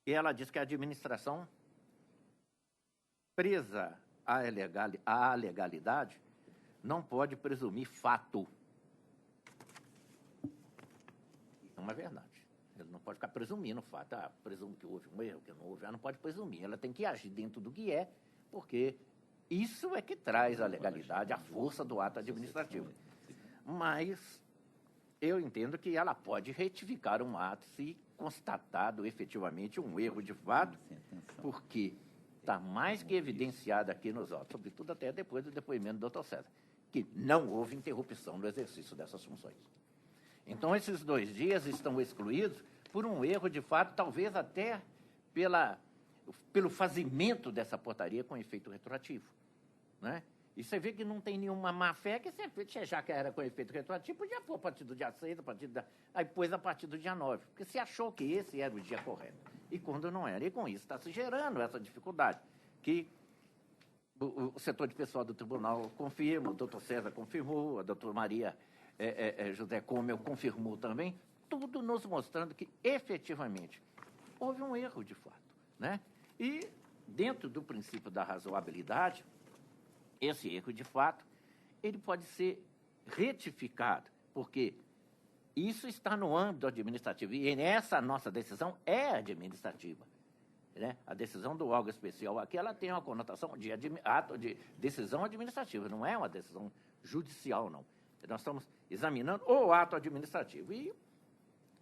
E ela diz que a administração, presa à legalidade, não pode presumir fato. Isso é uma verdade. Ele não pode ficar presumindo fato. Presumo que houve um erro, que não houve. Ela não pode presumir. Ela tem que agir dentro do que é, porque isso é que traz a legalidade, a força do ato administrativo. Mas eu entendo que ela pode retificar um ato se constatado efetivamente um erro de fato, porque está mais que evidenciada aqui nos autos, sobretudo até depois do depoimento do doutor César, que não houve interrupção no exercício dessas funções. Então, esses 2 dias estão excluídos por um erro, de fato, talvez até pelo fazimento dessa portaria com efeito retroativo, né? E você vê que não tem nenhuma má-fé, que você já que era com efeito retroativo, podia pôr a partir do dia 6, aí pôs a partir do dia 9, porque se achou que esse era o dia correto, e quando não era. E com isso está se gerando essa dificuldade, que o setor de pessoal do tribunal confirma, o doutor César confirmou, a doutora Maria José Comel confirmou também, tudo nos mostrando que, efetivamente, houve um erro de fato, né? E, dentro do princípio da razoabilidade, esse erro, de fato, ele pode ser retificado, porque isso está no âmbito administrativo, e essa nossa decisão é administrativa, né? A decisão do órgão especial aqui, ela tem uma conotação de ato de decisão administrativa, não é uma decisão judicial, não. Nós estamos examinando o ato administrativo e,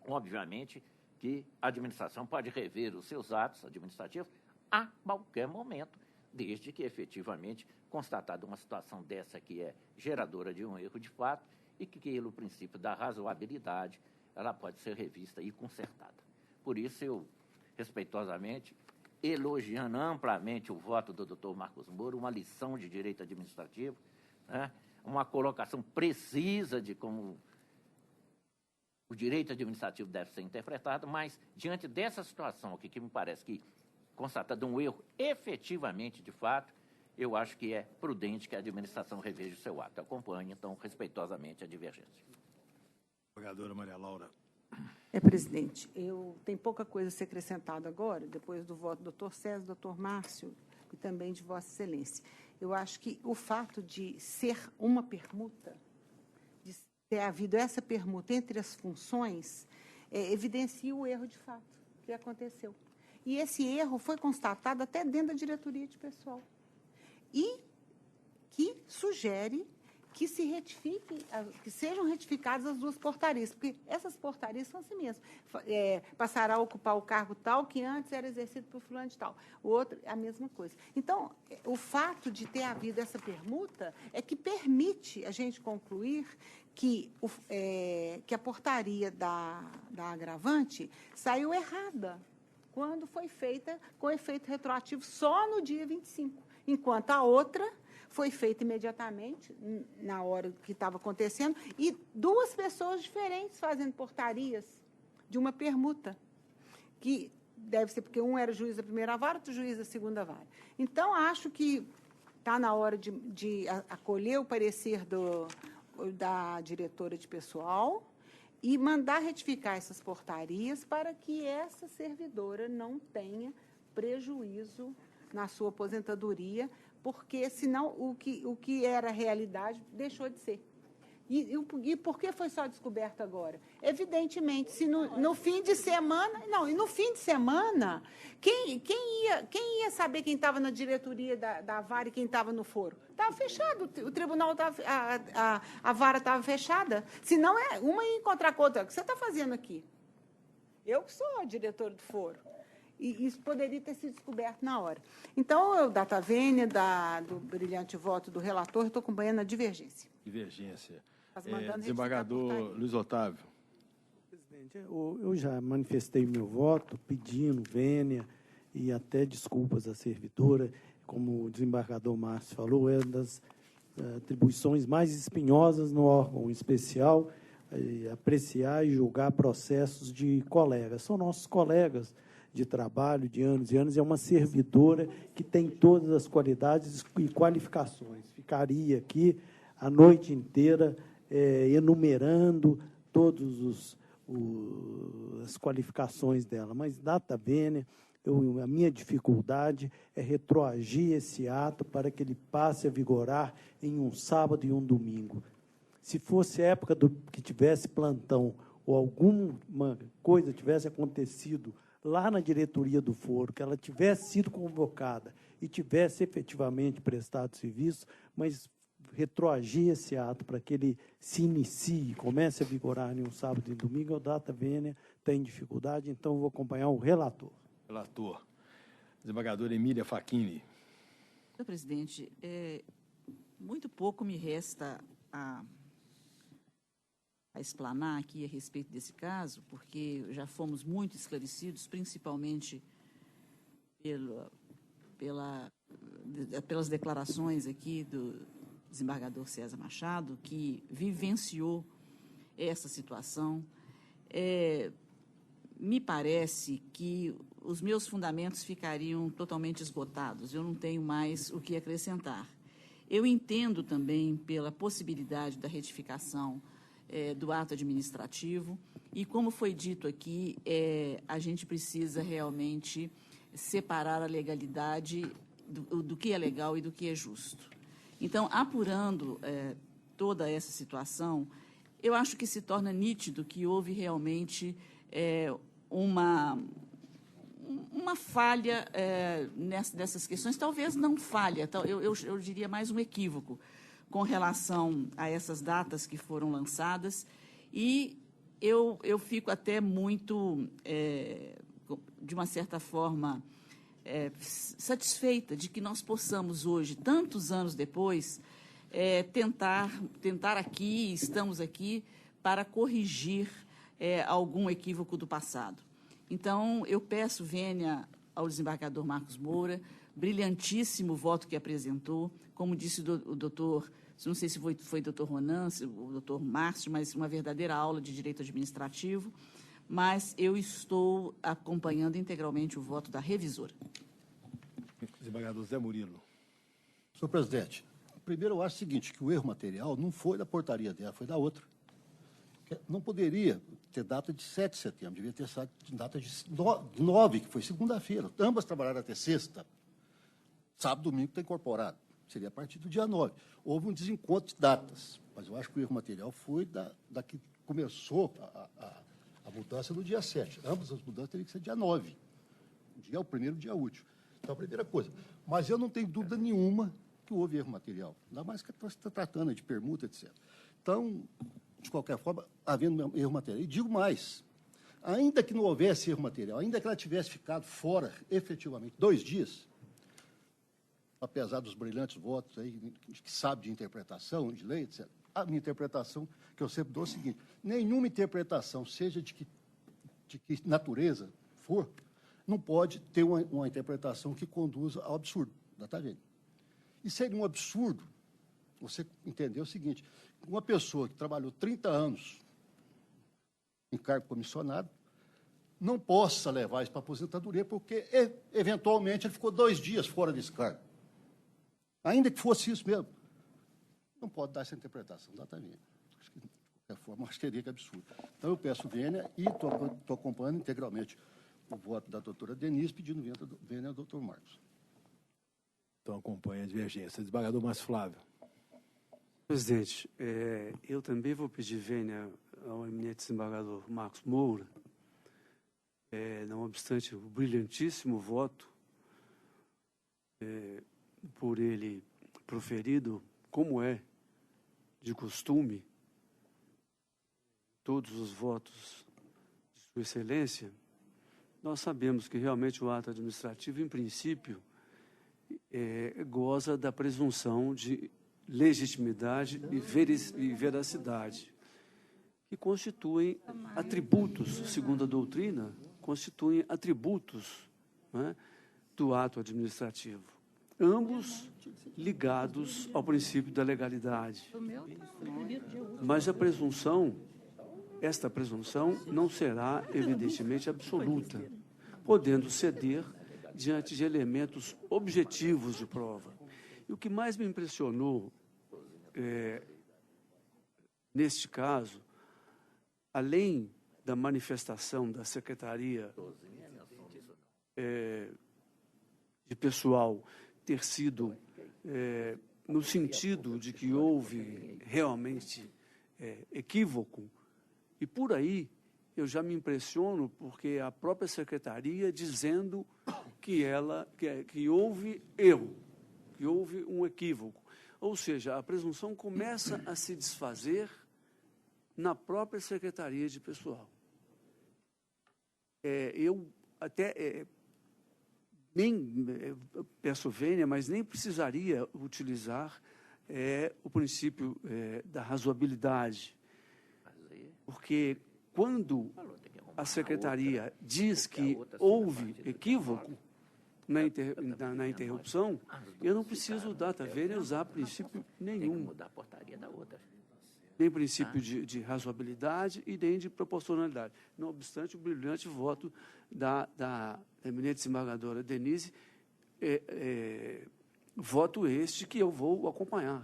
obviamente, que a administração pode rever os seus atos administrativos a qualquer momento, desde que, efetivamente, constatada uma situação dessa que é geradora de um erro de fato e que, pelo princípio da razoabilidade, ela pode ser revista e consertada. Por isso, eu, respeitosamente, elogiando amplamente o voto do doutor Marcos Moura, uma lição de direito administrativo, né? Uma colocação precisa de como o direito administrativo deve ser interpretado, mas, diante dessa situação aqui, que me parece que constatado um erro efetivamente, de fato, eu acho que é prudente que a administração reveja o seu ato. Acompanhe, então, respeitosamente a divergência. Vereadora Maria Laura. Presidente, tem pouca coisa a ser acrescentada agora, depois do voto do doutor César, do doutor Márcio e também de Vossa Excelência. Eu acho que o fato de ser uma permuta, de ter havido essa permuta entre as funções, evidencia o erro de fato que aconteceu. E esse erro foi constatado até dentro da diretoria de pessoal. E que sugere que se retifique, que sejam retificadas as 2 portarias, porque essas portarias são assim mesmo. Passará a ocupar o cargo tal que antes era exercido por fulano de tal. O outro, a mesma coisa. Então, o fato de ter havido essa permuta é que permite a gente concluir que a portaria da agravante saiu errada quando foi feita com efeito retroativo só no dia 25, enquanto a outra foi feita imediatamente, na hora que estava acontecendo, e 2 pessoas diferentes fazendo portarias de uma permuta, que deve ser porque um era juiz da primeira vara, outro juiz da segunda vara. Então, acho que está na hora de acolher o parecer da diretora de pessoal e mandar retificar essas portarias para que essa servidora não tenha prejuízo na sua aposentadoria, porque, senão, o que era realidade deixou de ser. E por que foi só descoberto agora? Evidentemente, se no fim de semana... Não, e no fim de semana, quem ia saber quem estava na diretoria da vara e quem estava no foro? Estava fechado, o tribunal estava... A vara estava fechada. Senão, uma ia encontrar com outra. O que você está fazendo aqui? Eu que sou a diretora do foro. E isso poderia ter sido descoberto na hora. Então, eu, data vênia, do brilhante voto do relator, estou acompanhando a divergência. Divergência. Desembargador Luiz Otávio. Presidente, eu já manifestei meu voto pedindo vênia e até desculpas à servidora. Como o desembargador Márcio falou, é uma das atribuições mais espinhosas no órgão especial, apreciar e julgar processos de colegas. São nossos colegas de trabalho de anos e anos, é uma servidora que tem todas as qualidades e qualificações. Ficaria aqui a noite inteira enumerando todas as qualificações dela, mas data vênia, a minha dificuldade é retroagir esse ato para que ele passe a vigorar em um sábado e um domingo. Se fosse época que tivesse plantão ou alguma coisa tivesse acontecido lá na diretoria do foro, que ela tivesse sido convocada e tivesse efetivamente prestado serviço, mas retroagir esse ato para que ele se inicie, comece a vigorar em um sábado e domingo, a data vênia tem dificuldade, então vou acompanhar o relator. Relator. Desembargadora Emília Facchini. Senhor presidente, muito pouco me resta a explanar aqui a respeito desse caso, porque já fomos muito esclarecidos, principalmente pelas declarações aqui do desembargador César Machado, que vivenciou essa situação. Me parece que os meus fundamentos ficariam totalmente esgotados, eu não tenho mais o que acrescentar. Eu entendo também pela possibilidade da retificação do ato administrativo e, como foi dito aqui, a gente precisa realmente separar a legalidade do que é legal e do que é justo. Então, apurando toda essa situação, eu acho que se torna nítido que houve realmente uma falha nessas questões, talvez não falha, eu diria mais um equívoco com relação a essas datas que foram lançadas, e eu fico até muito, de uma certa forma, satisfeita de que nós possamos hoje, tantos anos depois, tentar aqui, estamos aqui, para corrigir algum equívoco do passado. Então, eu peço vênia ao desembargador Marcos Moura, brilhantíssimo voto que apresentou, como disse o doutor, não sei se foi o doutor Ronan, o doutor Márcio, mas uma verdadeira aula de direito administrativo, mas eu estou acompanhando integralmente o voto da revisora. Desembargador Zé Murilo. Senhor presidente, primeiro eu acho o seguinte, que o erro material não foi da portaria dela, foi da outra. Não poderia ter data de 7 de setembro, devia ter data de 9, que foi segunda-feira. Ambas trabalharam até sexta. Sábado e domingo está incorporado. Seria a partir do dia 9. Houve um desencontro de datas, mas eu acho que o erro material foi da que começou a mudança no dia 7. Ambas as mudanças teriam que ser dia 9. O primeiro dia útil. Então, a primeira coisa. Mas eu não tenho dúvida nenhuma que houve erro material. Ainda mais que está tratando de permuta, etc. Então, de qualquer forma, havendo erro material. E digo mais, ainda que não houvesse erro material, ainda que ela tivesse ficado fora, efetivamente, 2 dias, apesar dos brilhantes votos aí, que sabe de interpretação, de lei, etc., a minha interpretação, que eu sempre dou, é o seguinte: nenhuma interpretação, seja de que natureza for, não pode ter uma interpretação que conduza ao absurdo. Está vendo? E seria um absurdo você entender o seguinte: uma pessoa que trabalhou 30 anos em cargo comissionado não possa levar isso para a aposentadoria porque, eventualmente, ele ficou 2 dias fora desse cargo. Ainda que fosse isso mesmo. Não pode dar essa interpretação, exatamente. Acho que, de qualquer forma, acho que seria absurdo. Então, eu peço vênia e estou acompanhando integralmente o voto da doutora Denise, pedindo vênia ao doutor Marcos. Então, acompanha a divergência. Desembargador Márcio Flávio. Presidente, eu também vou pedir vênia ao eminente desembargador Marcos Moura, não obstante o brilhantíssimo voto por ele proferido, como é de costume, todos os votos de Sua Excelência. Nós sabemos que realmente o ato administrativo, em princípio, goza da presunção de legitimidade e veracidade, que constituem atributos, segundo a doutrina, constituem atributos, né, do ato administrativo, ambos ligados ao princípio da legalidade. Mas esta presunção não será, evidentemente, absoluta, podendo ceder diante de elementos objetivos de prova. E o que mais me impressionou, neste caso, além da manifestação da Secretaria de pessoal ter sido no sentido de que houve realmente equívoco, e por aí eu já me impressiono porque a própria Secretaria dizendo que houve erro, que houve um equívoco. Ou seja, a presunção começa a se desfazer na própria Secretaria de Pessoal. Eu até peço vênia, mas nem precisaria utilizar o princípio da razoabilidade. Porque quando a Secretaria diz que houve equívoco na interrupção, eu não preciso data vênia usar princípio nenhum. Nem princípio de razoabilidade e nem de proporcionalidade. Não obstante o brilhante voto da eminente desembargadora Denise, voto este que eu vou acompanhar.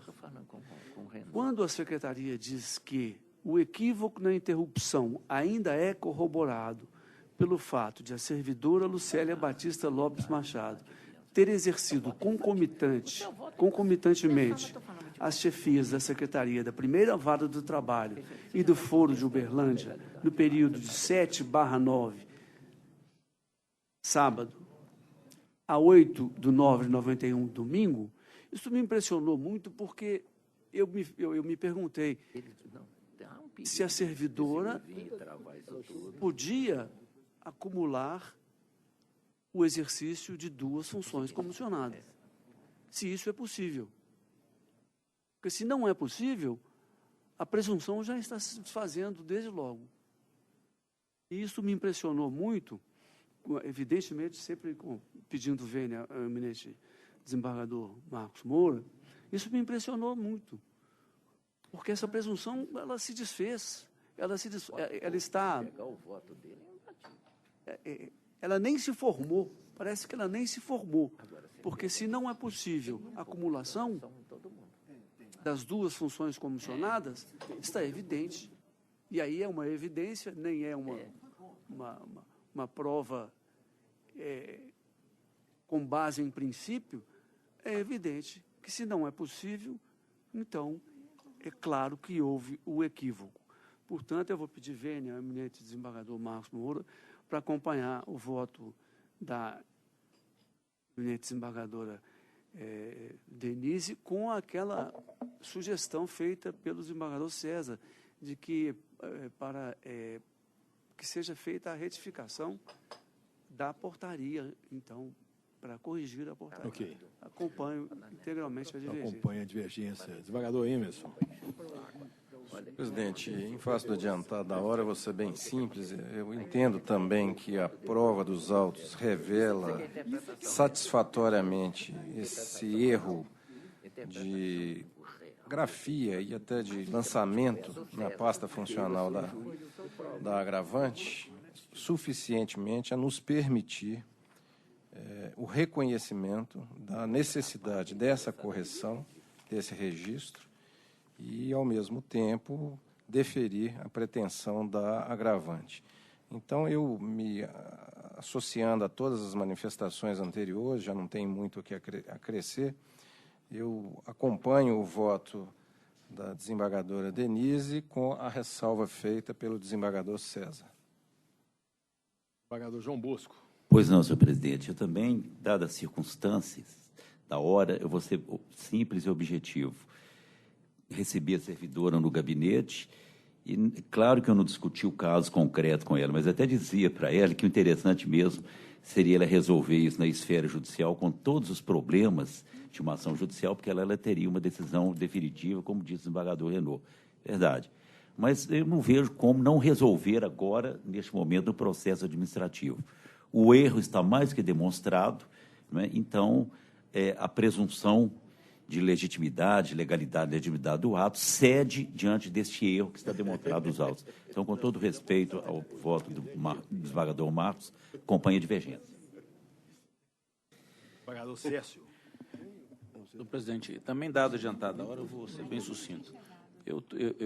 Quando a Secretaria diz que o equívoco na interrupção ainda é corroborado pelo fato de a servidora Lucélia Batista Lopes Machado ter exercido concomitantemente as chefias da Secretaria da Primeira Vara do Trabalho e do Foro de Uberlândia no período de 7/9, sábado, a 8/9/91, domingo, isso me impressionou muito porque eu me perguntei se a servidora podia acumular o exercício de 2 funções comissionadas. Se isso é possível. Porque se não é possível, a presunção já está se desfazendo desde logo. E isso me impressionou muito, evidentemente, sempre pedindo vênia ao eminente desembargador Marcos Moura, isso me impressionou muito. Porque essa presunção, ela se desfez. Ela está... Ela nem se formou. Parece que ela nem se formou. Porque se não é possível a acumulação das 2 funções comissionadas, está evidente. E aí é uma evidência, nem é uma prova com base em princípio, é evidente que se não é possível, então é claro que houve o equívoco. Portanto, eu vou pedir vênia ao eminente desembargador Marcos Moura para acompanhar o voto da eminente desembargadora Denise com aquela sugestão feita pelo desembargador César de que que seja feita a retificação da portaria, então, para corrigir a portaria. Ok. Acompanho integralmente a divergência. Acompanha a divergência. Desembargador Emerson. Presidente, em face do adiantado da hora, vou ser bem simples. Eu entendo também que a prova dos autos revela satisfatoriamente esse erro de grafia e até de lançamento na pasta funcional da agravante, suficientemente a nos permitir o reconhecimento da necessidade dessa correção, desse registro, e, ao mesmo tempo, deferir a pretensão da agravante. Então, eu me associando a todas as manifestações anteriores, já não tem muito o que acrescer, eu acompanho o voto da desembargadora Denise com a ressalva feita pelo desembargador César. Desembargador João Bosco. Pois não, senhor presidente. Eu também, dadas as circunstâncias da hora, eu vou ser simples e objetivo. Recebi a servidora no gabinete e, claro que eu não discuti o caso concreto com ela, mas até dizia para ela que o interessante mesmo seria ela resolver isso na esfera judicial com todos os problemas de uma ação judicial, porque ela teria uma decisão definitiva, como disse o desembargador Renaud. Verdade. Mas eu não vejo como não resolver agora, neste momento, no processo administrativo. O erro está mais que demonstrado, né? Então, a presunção de legitimidade, legitimidade do ato, cede diante deste erro que está demonstrado nos autos. Então, com todo respeito ao voto do desembargador Marcos, acompanha a divergência. Desembargador Cécio. Senhor presidente, também dado adiantado a hora, eu vou ser bem sucinto.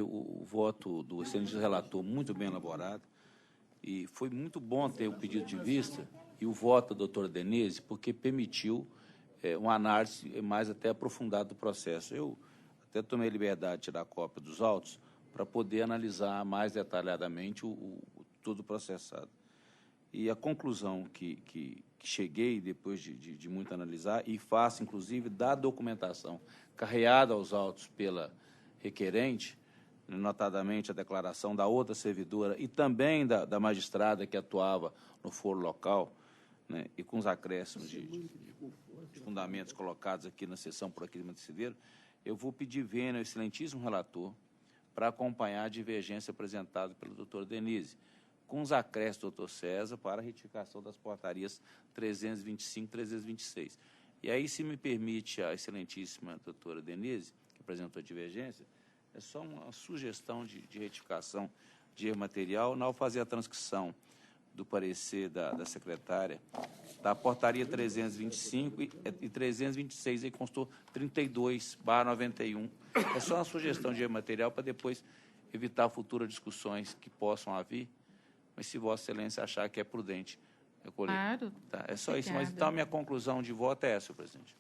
O voto do excelente relator muito bem elaborado, e foi muito bom ter o pedido de vista e o voto da doutora Denise, porque permitiu uma análise mais até aprofundada do processo. Eu até tomei a liberdade de tirar cópia dos autos para poder analisar mais detalhadamente todo o processado. E a conclusão que cheguei, depois de muito analisar, e faço, inclusive, da documentação carreada aos autos pela requerente, notadamente a declaração da outra servidora e também da magistrada que atuava no foro local, né, e com os acréscimos de fundamentos colocados aqui na sessão por Aquilino Silveira, eu vou pedir vênia ao excelentíssimo relator para acompanhar a divergência apresentada pelo doutor Denise, com os acréscimos do doutor César para a retificação das portarias 325 e 326. E aí, se me permite a excelentíssima doutora Denise, que apresentou a divergência, é só uma sugestão de retificação de erro material, ao fazer a transcrição do parecer da secretária, da portaria 325 e 326, aí constou 32/91. É só uma sugestão de erro material para depois evitar futuras discussões que possam haver, mas se Vossa Excelência achar que é prudente recolher. Claro. Tá, é só isso, mas então a minha conclusão de voto é essa, senhor presidente.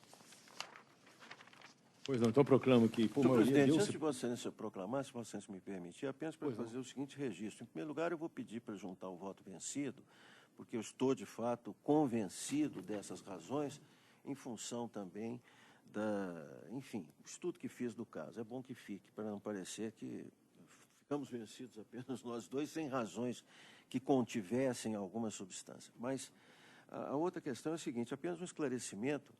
Pois não, então proclamo que, por Senhor maioria, presidente, deu-se... antes de Vossa Excelência proclamar, se Vossa Excelência me permitir, apenas para fazer o seguinte registro. Em primeiro lugar, eu vou pedir para juntar o voto vencido, porque eu estou, de fato, convencido dessas razões, em função também enfim, o estudo que fiz do caso. É bom que fique, para não parecer que ficamos vencidos apenas nós dois, sem razões que contivessem alguma substância. Mas a outra questão é a seguinte, apenas um esclarecimento,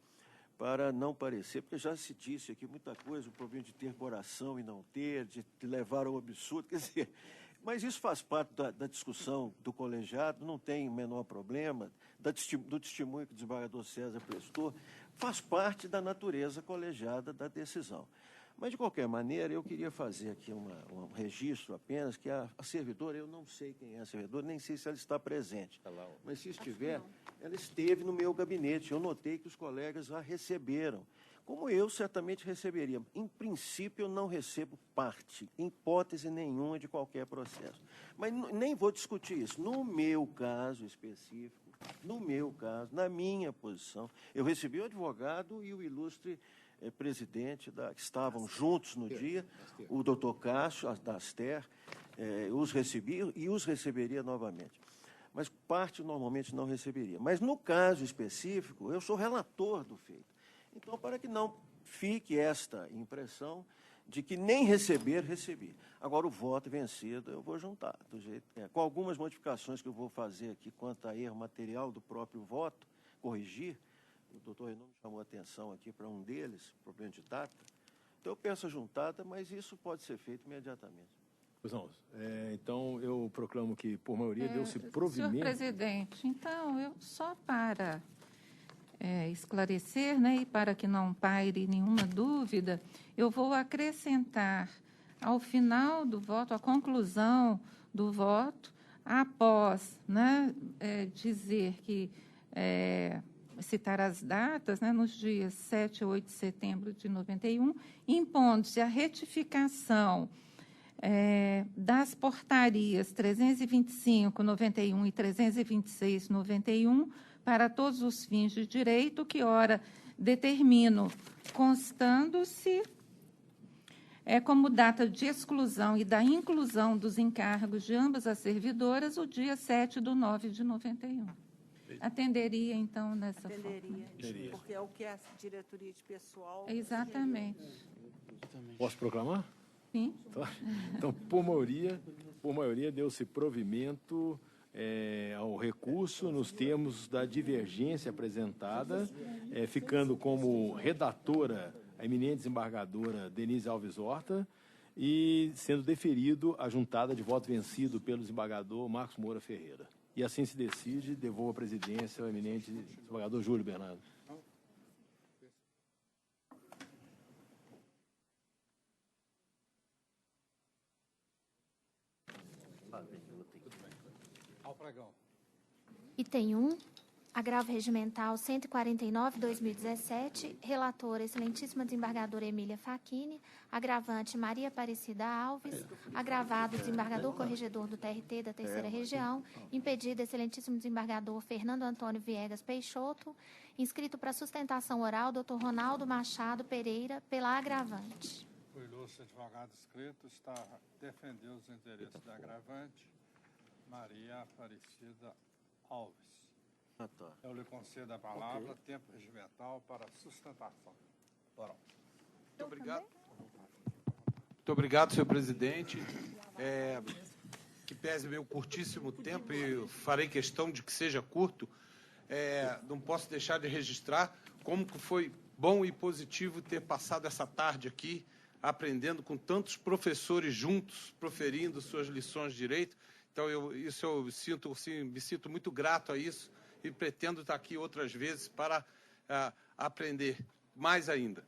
para não parecer, porque já se disse aqui muita coisa, o problema de ter coração e não ter, de levar ao absurdo, quer dizer, mas isso faz parte da discussão do colegiado, não tem o menor problema, do testemunho que o desembargador César prestou, faz parte da natureza colegiada da decisão. Mas, de qualquer maneira, eu queria fazer aqui um registro apenas, que a servidora, eu não sei quem é a servidora, nem sei se ela está presente, mas se estiver, ela esteve no meu gabinete, eu notei que os colegas a receberam, como eu certamente receberia. Em princípio, eu não recebo parte, em hipótese nenhuma, de qualquer processo. Mas nem vou discutir isso. No meu caso específico, no meu caso, na minha posição, eu recebi o advogado e o ilustre presidente, que estavam juntos no dia, o doutor Cássio, da Aster, os recebi e os receberia novamente. Mas parte normalmente não receberia. Mas no caso específico, eu sou relator do feito. Então, para que não fique esta impressão de que nem recebi. Agora, o voto vencido eu vou juntar, do jeito que é. Com algumas modificações que eu vou fazer aqui quanto a erro material do próprio voto, corrigir. O doutor Renan me chamou a atenção aqui para um deles, problema de data. Então, eu peço a juntada, mas isso pode ser feito imediatamente. Pois não, então eu proclamo que, por maioria, deu-se provimento... Senhor presidente, então, eu só para esclarecer, né, e para que não paire nenhuma dúvida, eu vou acrescentar ao final do voto, a conclusão do voto, após, né, dizer que... citar as datas, né, nos dias 7 e 8 de setembro de 91, impondo-se a retificação das portarias 325, 91 e 326, 91, para todos os fins de direito, que ora determino, constando-se como data de exclusão e da inclusão dos encargos de ambas as servidoras o dia 7/9/91. Atenderia, então, nessa forma. Atenderia, porque é o que a diretoria de pessoal... Exatamente. Posso proclamar? Sim. Então, por maioria deu-se provimento ao recurso nos termos da divergência apresentada, ficando como redatora a eminente desembargadora Denise Alves Horta e sendo deferido a juntada de voto vencido pelo desembargador Marcos Moura Ferreira. E assim se decide, devolvo a presidência ao eminente desembargador Júlio Bernardo. Ao pregão. Item 1, agravo regimental 149/2017, relatora excelentíssima desembargadora Emília Facchini, agravante Maria Aparecida Alves, agravado desembargador corregedor do TRT da Terceira Região, impedido excelentíssimo desembargador Fernando Antônio Viegas Peixoto, inscrito para sustentação oral Dr. Ronaldo Machado Pereira, pela agravante. O ilustre advogado inscrito está a defender os interesses da agravante Maria Aparecida Alves. Eu lhe concedo a palavra, tempo regimental para sustentação oral. Muito obrigado. Muito obrigado, senhor presidente. Que pese meu curtíssimo tempo, e farei questão de que seja curto, não posso deixar de registrar como que foi bom e positivo ter passado essa tarde aqui, aprendendo com tantos professores juntos, proferindo suas lições de direito. Então, me sinto muito grato a isso e pretendo estar aqui outras vezes para aprender mais ainda.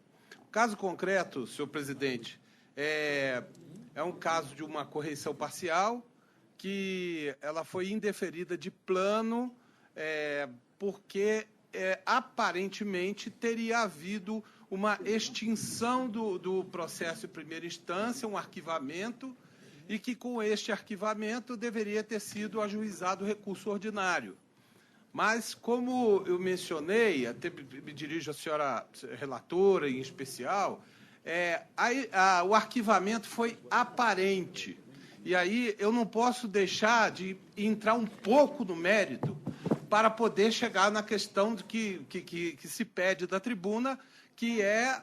O caso concreto, senhor presidente, é um caso de uma correição parcial que ela foi indeferida de plano porque aparentemente teria havido uma extinção do processo em primeira instância, um arquivamento, e que com este arquivamento deveria ter sido ajuizado o recurso ordinário. Mas, como eu mencionei, até me dirijo à senhora relatora em especial, o arquivamento foi aparente. E aí eu não posso deixar de entrar um pouco no mérito para poder chegar na questão que se pede da tribuna, que é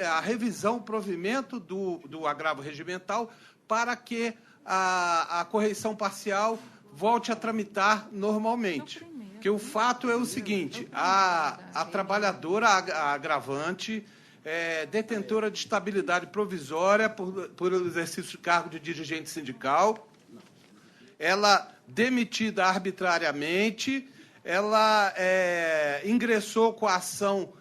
a revisão, o provimento do agravo regimental para que a correição parcial volte a tramitar normalmente. Porque o fato é o seguinte, a trabalhadora a agravante, detentora de estabilidade provisória por exercício de cargo de dirigente sindical, ela demitida arbitrariamente, ela ingressou com a ação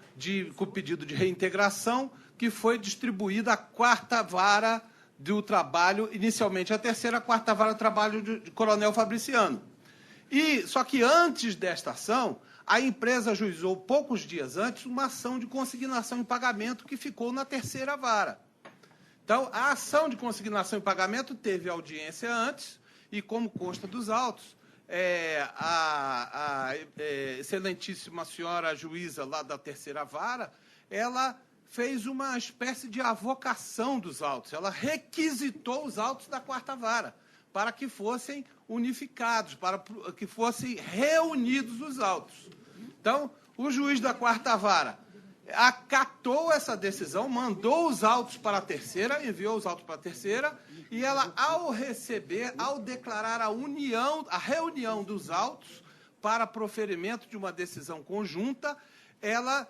com o pedido de reintegração, que foi distribuída à 4ª vara do trabalho, inicialmente a 3ª, a 4ª vara do trabalho de Coronel Fabriciano. Só que antes desta ação, a empresa ajuizou, poucos dias antes, uma ação de consignação em pagamento que ficou na 3ª vara. Então, a ação de consignação em pagamento teve audiência antes, e como consta dos autos, a excelentíssima senhora juíza lá da 3ª vara, ela fez uma espécie de avocação dos autos. Ela requisitou os autos da 4ª vara para que fossem unificados, para que fossem reunidos os autos. Então, o juiz da 4ª vara acatou essa decisão, mandou os autos para a 3ª, enviou os autos para a 3ª, e ela, ao declarar a reunião dos autos para proferimento de uma decisão conjunta, ela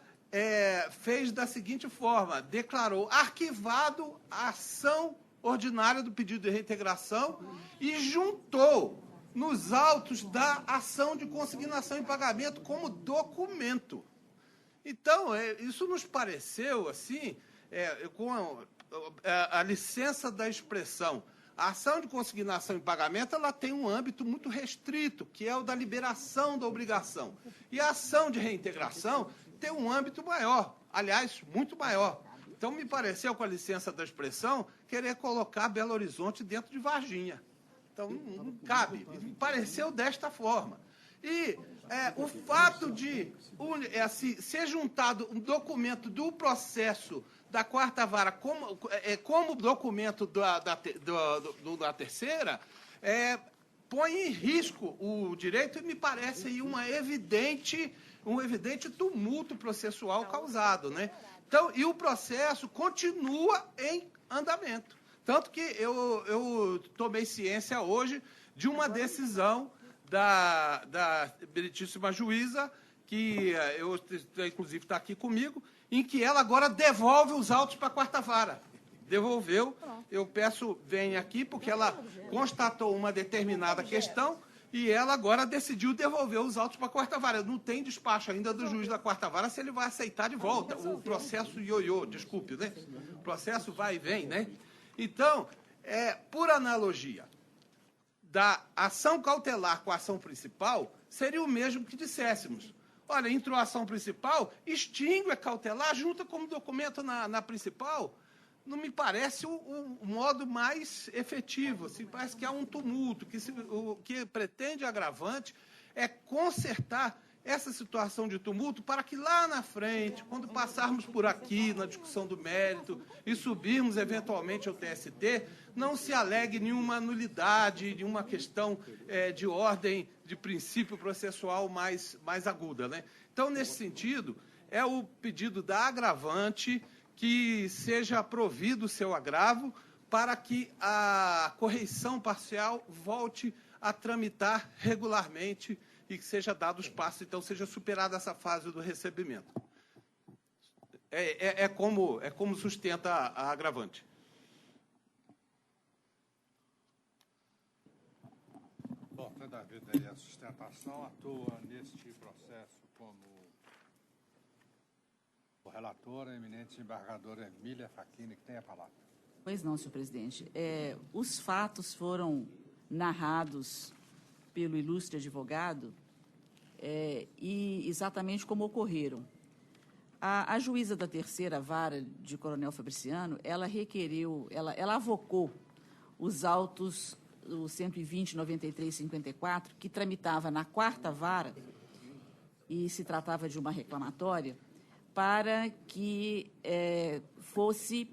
fez da seguinte forma, declarou arquivado a ação ordinária do pedido de reintegração e juntou nos autos da ação de consignação em pagamento como documento. Então, isso nos pareceu, assim, com a licença da expressão. A ação de consignação em pagamento ela tem um âmbito muito restrito, que é o da liberação da obrigação. E a ação de reintegração tem um âmbito maior, aliás, muito maior. Então, me pareceu, com a licença da expressão, querer colocar Belo Horizonte dentro de Varginha. Então, não cabe. Me pareceu desta forma. E o fato de ser juntado um documento do processo da 4ª vara como documento da 3ª, põe em risco o direito e me parece aí um evidente tumulto processual causado, né? Então, e o processo continua em andamento. Tanto que eu tomei ciência hoje de uma decisão da meritíssima juíza, que inclusive está aqui comigo, em que ela agora devolve os autos para a 4ª vara. Devolveu. Eu peço, venha aqui, porque ela constatou uma determinada questão e ela agora decidiu devolver os autos para a 4ª vara. Não tem despacho ainda do juiz da 4ª vara se ele vai aceitar de volta. O processo ioiô, desculpe, né? O processo vai e vem, né? Então, por analogia, da ação cautelar com a ação principal, seria o mesmo que disséssemos. Olha, entrou a ação principal, extingue a cautelar, junta como documento na principal. Não me parece o modo mais efetivo. Assim, parece que há um tumulto, o que pretende agravante é consertar essa situação de tumulto para que lá na frente, quando passarmos por aqui na discussão do mérito e subirmos eventualmente ao TST, não se alegue nenhuma nulidade, nenhuma questão de ordem, de princípio processual mais aguda, né? Então, nesse sentido, é o pedido da agravante que seja provido o seu agravo para que a correição parcial volte a tramitar regularmente e que seja dado os passos, então seja superada essa fase do recebimento. É como sustenta a agravante. Bom, toda a vida aí a sustentação atua neste processo como o relator, a eminente desembargadora Emília Facchini, que tem a palavra. Pois não, senhor presidente. Os fatos foram narrados pelo ilustre advogado e exatamente como ocorreram. A juíza da terceira vara de Coronel Fabriciano, ela requeriu, ela avocou os autos, o 120, 93 e 54, que tramitava na quarta vara, e se tratava de uma reclamatória, para que fosse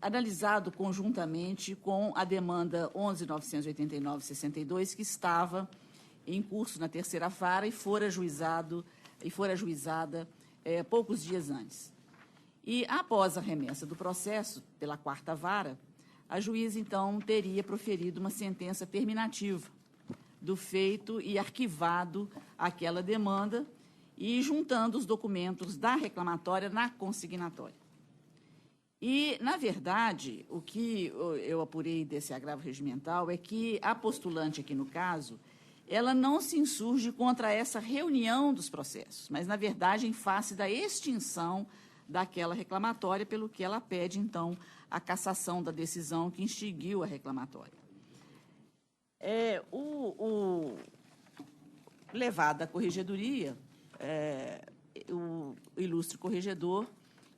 analisado conjuntamente com a demanda 11.989/62, que estava em curso na terceira vara e fora ajuizada poucos dias antes. E, após a remessa do processo pela quarta vara, a juíza, então, teria proferido uma sentença terminativa do feito e arquivado aquela demanda e juntando os documentos da reclamatória na consignatória. E, na verdade, o que eu apurei desse agravo regimental é que a postulante aqui no caso, ela não se insurge contra essa reunião dos processos, mas, na verdade, em face da extinção daquela reclamatória, pelo que ela pede, então, a cassação da decisão que extinguiu a reclamatória. Levada à corregedoria, o ilustre corregedor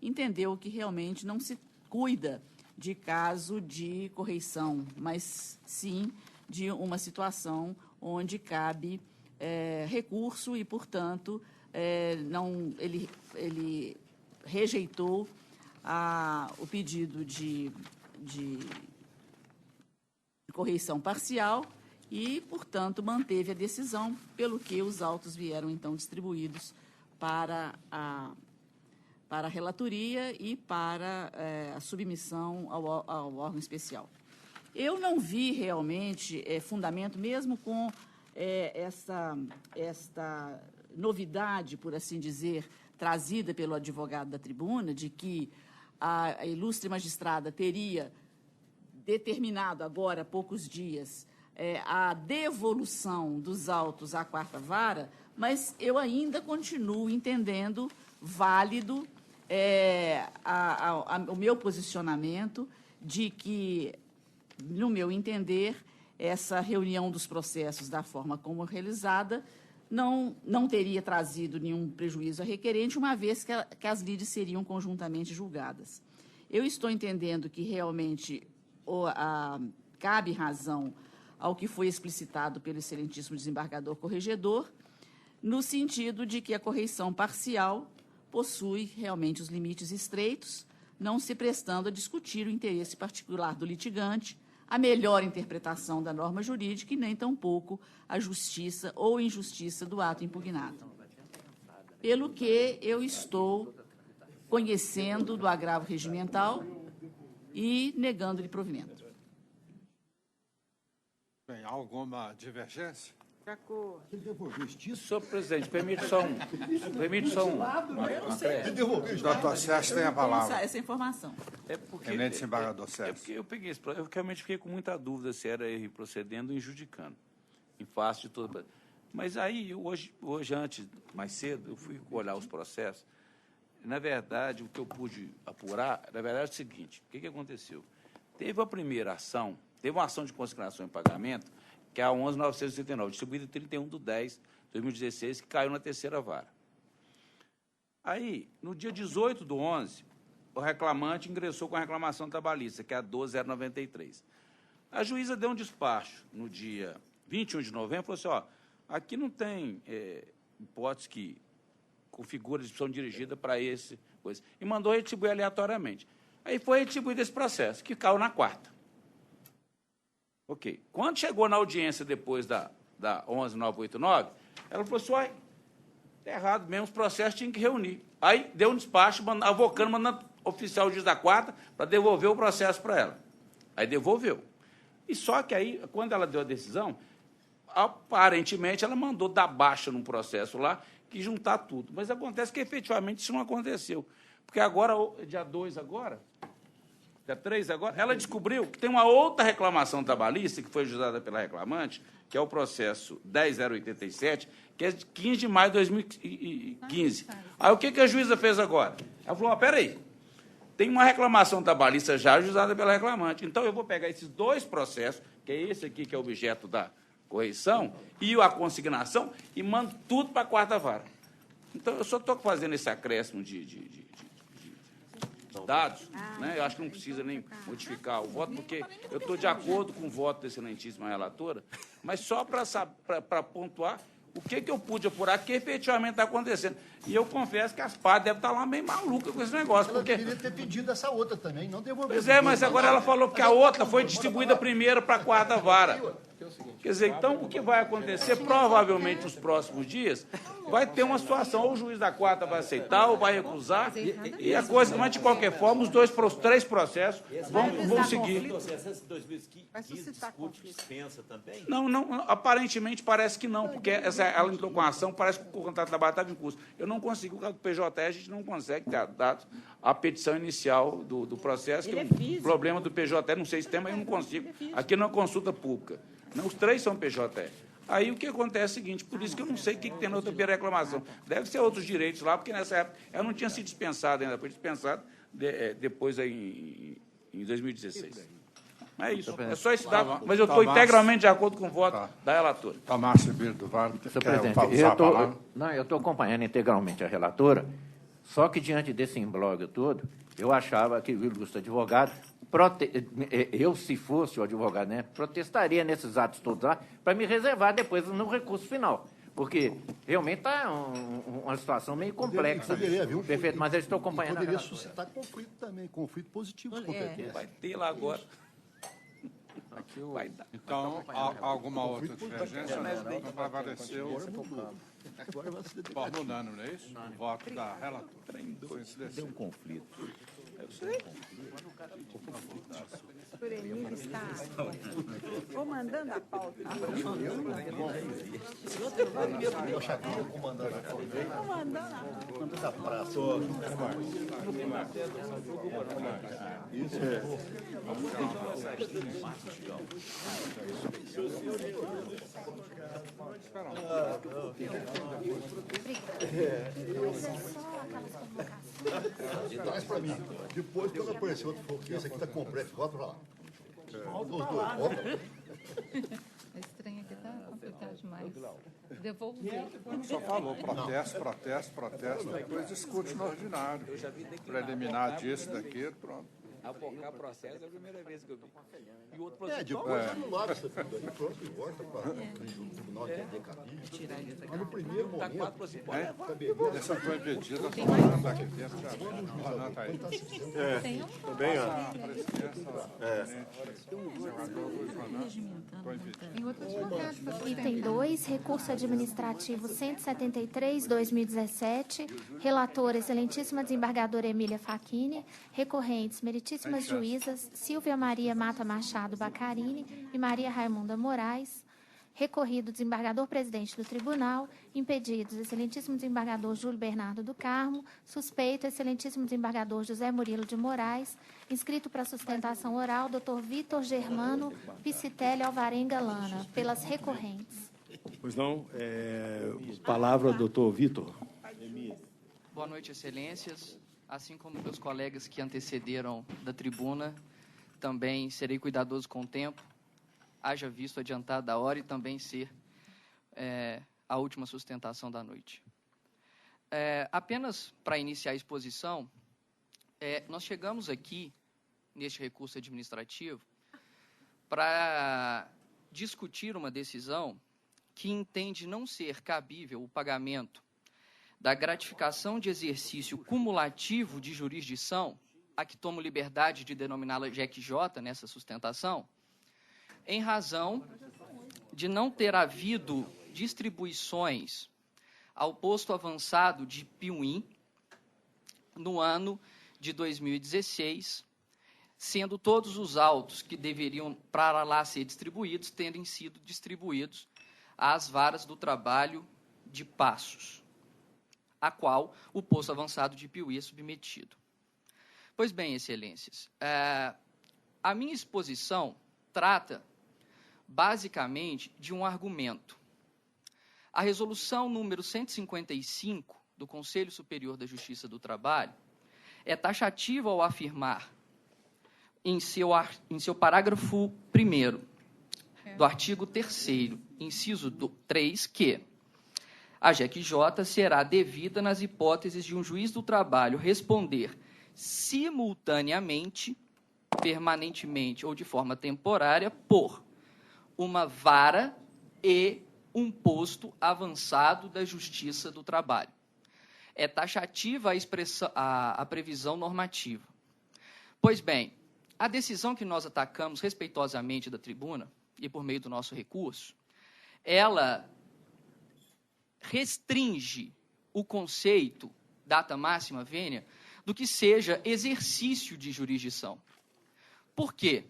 entendeu que realmente não se cuida de caso de correição, mas sim de uma situação onde cabe recurso e, portanto, ele rejeitou o pedido de correição parcial e, portanto, manteve a decisão, pelo que os autos vieram, então, distribuídos para a relatoria e para a submissão ao órgão especial. Eu não vi realmente fundamento, mesmo com esta novidade, por assim dizer, trazida pelo advogado da tribuna, de que a ilustre magistrada teria determinado agora, há poucos dias, a devolução dos autos à quarta vara, mas eu ainda continuo entendendo válido o meu posicionamento de que, no meu entender, essa reunião dos processos da forma como realizada não teria trazido nenhum prejuízo a requerente, uma vez que as lides seriam conjuntamente julgadas. Eu estou entendendo que realmente cabe razão ao que foi explicitado pelo excelentíssimo desembargador corregedor, no sentido de que a correição parcial possui realmente os limites estreitos, não se prestando a discutir o interesse particular do litigante, a melhor interpretação da norma jurídica e nem tampouco a justiça ou injustiça do ato impugnado. Pelo que eu estou conhecendo do agravo regimental e negando-lhe provimento. Bem, alguma divergência? Senhor presidente, permite só um Doutor Sérgio tem a palavra. Essa informação. Eminente desembargador Sérgio. Eu peguei esse problema, eu realmente fiquei com muita dúvida se era ir procedendo ou injudicando, em face de toda. Mas aí, hoje mais cedo, eu fui olhar os processos. Na verdade, o que eu pude apurar, na verdade, é o seguinte: o que aconteceu? Teve a primeira ação, teve uma ação de consignação em pagamento, que é a 11.989, distribuída em 31/10/2016, que caiu na terceira vara. Aí, no dia 18/11, o reclamante ingressou com a reclamação trabalhista, que é a 12.093. A juíza deu um despacho no dia 21 de novembro e falou assim, aqui não tem hipótese que configura a disposição dirigida para esse coisa. E mandou retribuir aleatoriamente. Aí foi retribuído esse processo, que caiu na quarta. Ok. Quando chegou na audiência depois da 11.989, ela falou assim, tá errado mesmo, os processos tinham que reunir. Aí deu um despacho, mandando oficial juiz da quarta para devolver o processo para ela. Aí devolveu. E só que aí, quando ela deu a decisão, aparentemente, ela mandou dar baixa num processo lá, que juntar tudo. Mas acontece que, efetivamente, isso não aconteceu. Porque agora, dia 2 agora, dia 3 agora, ela descobriu que tem uma outra reclamação trabalhista, que foi ajuizada pela reclamante, que é o processo 10087, que é de 15 de maio de 2015. Aí, o que a juíza fez agora? Ela falou, peraí, tem uma reclamação trabalhista já ajuizada pela reclamante. Então, eu vou pegar esses dois processos, que é esse aqui, que é objeto da correição, e a consignação, e mando tudo para a quarta vara. Então, eu só estou fazendo esse acréscimo de dados, né? Eu acho que não precisa nem modificar o voto, porque eu estou de acordo com o voto da excelentíssima relatora, mas só para pontuar o que eu pude apurar que efetivamente está acontecendo. E eu confesso que as partes devem estar lá meio malucas com esse negócio. Ela porque... deveria ter pedido essa outra também, não devolveu. Pois é, mas agora ela falou que a outra foi distribuída primeiro para a quarta vara. Quer dizer, então, o que vai acontecer, provavelmente, nos próximos dias, vai ter uma situação, ou o juiz da quarta vai aceitar, ou vai recusar, e a coisa, mas, de qualquer forma, os três processos vão seguir. Dispensa também? Não, aparentemente parece que não, porque ela entrou com a ação, parece que o contrato de trabalho estava em curso. Eu não consigo, o PJE, a gente não consegue ter dado a petição inicial do processo, que é um problema do PJE, não sei se tem, mas eu não consigo. Aqui não é consulta pública. Não, os três são PJE. Aí o que acontece é o seguinte, por isso que eu não sei o que tem na outra reclamação. Deve ser outros direitos lá, porque nessa época ela não tinha sido dispensada ainda, foi dispensada depois aí, em 2016. É isso, é só esse dado, mas eu estou integralmente de acordo com o voto da relatora. Tomás Ribeiro do Vale, Senhor presidente, eu estou acompanhando integralmente a relatora, só que diante desse imbróglio todo, eu achava que o ilustre advogado, eu, se fosse o advogado, né, protestaria nesses atos todos lá, para me reservar depois no recurso final. Porque realmente está uma situação meio complexa. Perfeito, mas eu estou acompanhando. Poderia suscitar conflito também, conflito positivo de competência. Vai ter lá agora. Vai dar. Então, alguma outra divergência? Não prevaleceu. Forma unânime, não é isso? O voto da relatora. Deu um conflito. Eu sei. O Emílio está comandando a pauta. Eu já queria comandar a pauta. Comandando a praça. Isso Traz para mim. Depois, quando aparecer outro for, esse aqui está completo, volta para lá. É estranho aqui, tá complicado demais. Devolver. Só falou protesto, depois discute no ordinário. Preliminar disso, daquilo, pronto. Abocar processo é a primeira vez que eu vi. E o outro processo. Depois anulado isso tudo aí, pronto, e volta para o tribunal de decadência. Mas no primeiro momento. Essa foi impedida, estou falando aqui dentro. Não, está aí. Também, Item 2, recurso administrativo 173/2017, relatora excelentíssima desembargadora Emília Facchini, recorrentes meritíssimas juízas Silvia Maria Mata Machado Bacarini e Maria Raimunda Moraes, recorrido desembargador-presidente do tribunal, impedidos excelentíssimo desembargador Júlio Bernardo do Carmo, suspeito excelentíssimo desembargador José Murilo de Moraes, inscrito para sustentação oral Dr. Vitor Germano Piscitelli Alvarenga Lana, pelas recorrentes. Pois não, palavra ao doutor Vitor. Boa noite, excelências. Assim como meus colegas que antecederam da tribuna, também serei cuidadoso com o tempo, haja visto adiantado a hora e também ser a última sustentação da noite. Apenas para iniciar a exposição, nós chegamos aqui, neste recurso administrativo, para discutir uma decisão que entende não ser cabível o pagamento da gratificação de exercício cumulativo de jurisdição, a que tomo liberdade de denominá-la JEC-J nessa sustentação, em razão de não ter havido distribuições ao posto avançado de Piuí no ano de 2016, sendo todos os autos que deveriam para lá ser distribuídos, terem sido distribuídos às varas do trabalho de Passos, a qual o posto avançado de Piuí é submetido. Pois bem, excelências, a minha exposição trata basicamente de um argumento. A resolução número 155 do Conselho Superior da Justiça do Trabalho é taxativa ao afirmar em seu parágrafo 1º do artigo 3º, inciso 3, que a JEC-J será devida nas hipóteses de um juiz do trabalho responder simultaneamente, permanentemente ou de forma temporária por uma vara e um posto avançado da Justiça do Trabalho. É taxativa a previsão normativa. Pois bem, a decisão que nós atacamos respeitosamente da tribuna, e por meio do nosso recurso, ela restringe o conceito, data máxima vênia, do que seja exercício de jurisdição. Por quê?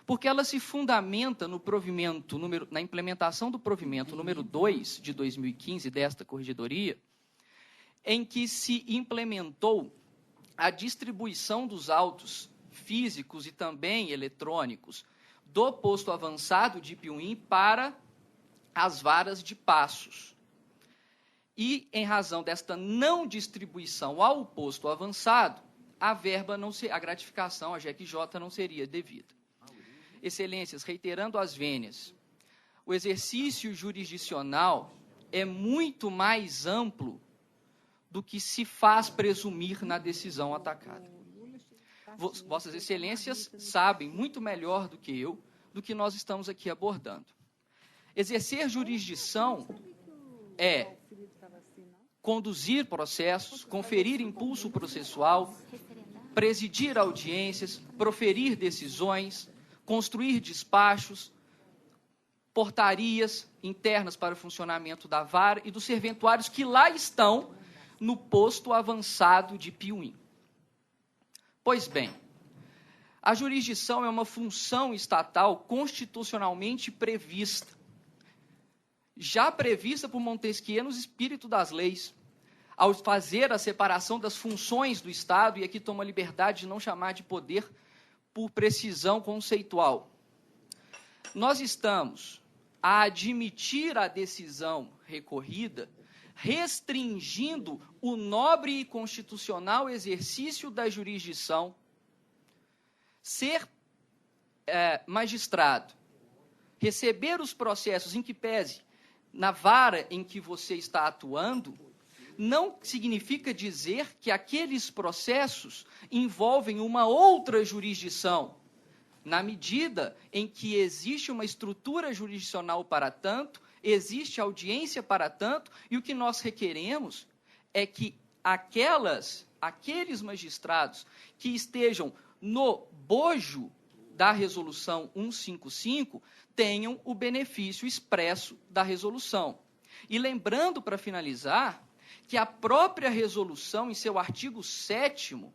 Porque ela se fundamenta no provimento, na implementação do provimento número 2 de 2015 desta corregedoria, em que se implementou a distribuição dos autos físicos e também eletrônicos do posto avançado de Piuí para as varas de Passos. E, em razão desta não distribuição ao posto avançado, a gratificação, a JEC-J, não seria devida. Excelências, reiterando as vênias, o exercício jurisdicional é muito mais amplo do que se faz presumir na decisão atacada. Vossas Excelências sabem muito melhor do que eu do que nós estamos aqui abordando. Exercer jurisdição é conduzir processos, conferir impulso processual, presidir audiências, proferir decisões, construir despachos, portarias internas para o funcionamento da vara e dos serventuários que lá estão no posto avançado de Piuí. Pois bem, a jurisdição é uma função estatal constitucionalmente prevista, já prevista por Montesquieu no espírito das leis, ao fazer a separação das funções do Estado, e aqui toma a liberdade de não chamar de poder por precisão conceitual. Nós estamos a admitir a decisão recorrida, restringindo o nobre e constitucional exercício da jurisdição, ser magistrado, receber os processos em que pese na vara em que você está atuando, não significa dizer que aqueles processos envolvem uma outra jurisdição, na medida em que existe uma estrutura jurisdicional para tanto, existe audiência para tanto, e o que nós requeremos é que aqueles magistrados que estejam no bojo da resolução 155 tenham o benefício expresso da resolução. E lembrando, para finalizar, que a própria resolução, em seu artigo 7º,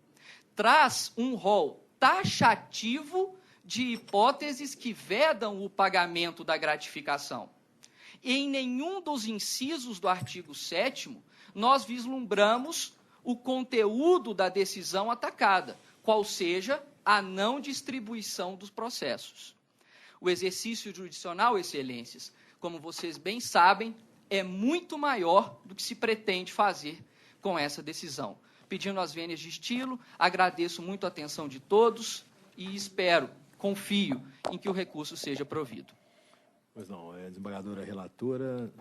traz um rol taxativo de hipóteses que vedam o pagamento da gratificação. E em nenhum dos incisos do artigo 7º, nós vislumbramos o conteúdo da decisão atacada, qual seja a não distribuição dos processos. O exercício jurisdicional, Excelências, como vocês bem sabem, é muito maior do que se pretende fazer com essa decisão. Pedindo as vênias de estilo, agradeço muito a atenção de todos e espero, confio em que o recurso seja provido. Pois não, desembargadora relatora,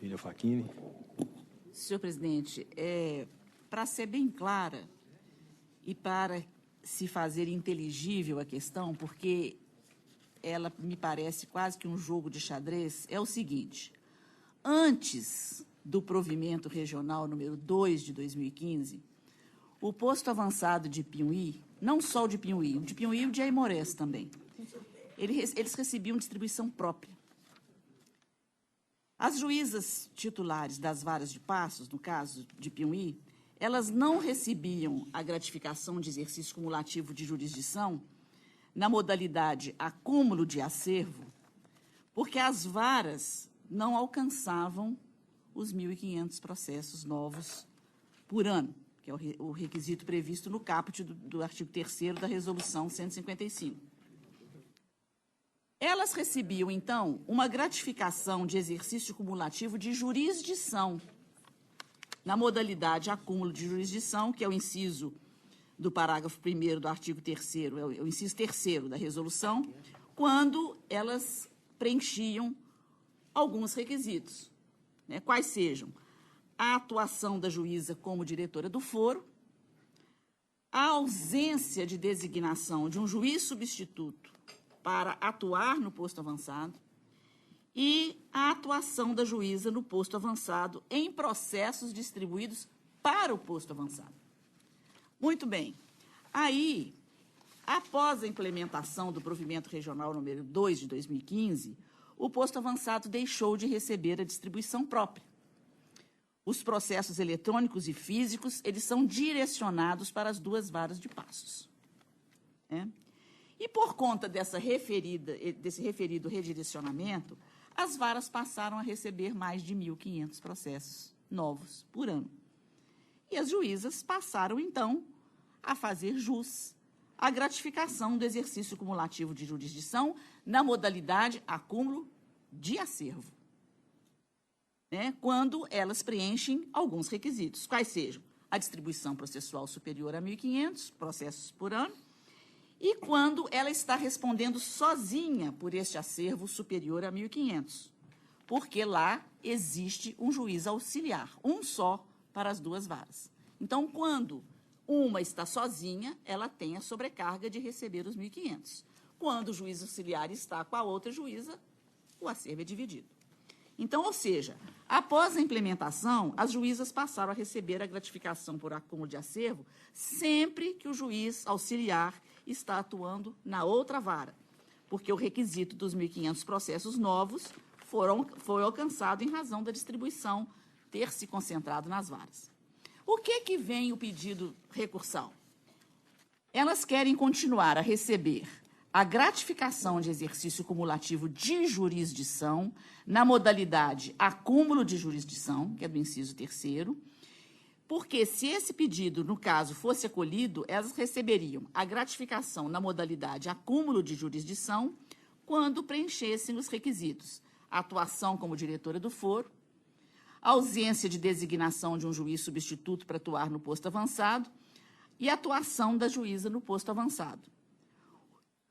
Lília Facchini. Senhor presidente, para ser bem clara e para se fazer inteligível a questão, porque ela me parece quase que um jogo de xadrez, é o seguinte: antes do provimento regional número 2 de 2015, o posto avançado de Piuí, não só o de Piuí e o de Aimorés também, eles recebiam distribuição própria. As juízas titulares das varas de Passos, no caso de Piuí, elas não recebiam a gratificação de exercício cumulativo de jurisdição na modalidade acúmulo de acervo, porque as varas não alcançavam os 1.500 processos novos por ano, que é o requisito previsto no caput do artigo 3º da Resolução 155. Elas recebiam, então, uma gratificação de exercício cumulativo de jurisdição, na modalidade acúmulo de jurisdição, que é o inciso do parágrafo 1º do artigo 3º, é o inciso 3º da resolução, quando elas preenchiam alguns requisitos, né, quais sejam a atuação da juíza como diretora do foro, a ausência de designação de um juiz substituto para atuar no posto avançado e a atuação da juíza no posto avançado em processos distribuídos para o posto avançado. Muito bem. Aí, após a implementação do provimento regional número 2 de 2015, o posto avançado deixou de receber a distribuição própria. Os processos eletrônicos e físicos, eles são direcionados para as 2 varas de Passos. Né? E por conta desse referido redirecionamento, as varas passaram a receber mais de 1.500 processos novos por ano. E as juízas passaram, então, a fazer jus à gratificação do exercício cumulativo de jurisdição na modalidade acúmulo de acervo, né, quando elas preenchem alguns requisitos, quais sejam a distribuição processual superior a 1.500 processos por ano, e quando ela está respondendo sozinha por este acervo superior a 1.500, porque lá existe um juiz auxiliar, um só para as 2 varas. Então, quando uma está sozinha, ela tem a sobrecarga de receber os 1.500. Quando o juiz auxiliar está com a outra juíza, o acervo é dividido. Então, ou seja, após a implementação, as juízas passaram a receber a gratificação por acúmulo de acervo sempre que o juiz auxiliar está atuando na outra vara, porque o requisito dos 1.500 processos novos foi alcançado em razão da distribuição ter se concentrado nas varas. O que vem o pedido recursal? Elas querem continuar a receber a gratificação de exercício cumulativo de jurisdição na modalidade acúmulo de jurisdição, que é do inciso 3º, porque se esse pedido, no caso, fosse acolhido, elas receberiam a gratificação na modalidade acúmulo de jurisdição quando preenchessem os requisitos: atuação como diretora do foro, ausência de designação de um juiz substituto para atuar no posto avançado e atuação da juíza no posto avançado.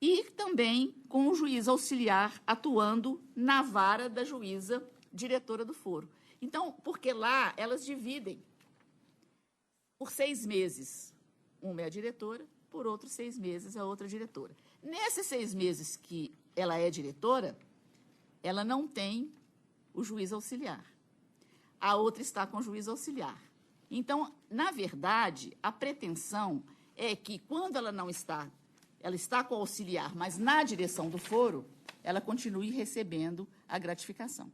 E também com o juiz auxiliar atuando na vara da juíza diretora do foro. Então, porque lá elas dividem por 6 meses. Uma é a diretora, por outros 6 meses a outra diretora. Nesses 6 meses que ela é diretora, ela não tem o juiz auxiliar. A outra está com o juiz auxiliar. Então, na verdade, a pretensão é que, quando ela não está, ela está com o auxiliar, mas na direção do foro, ela continue recebendo a gratificação.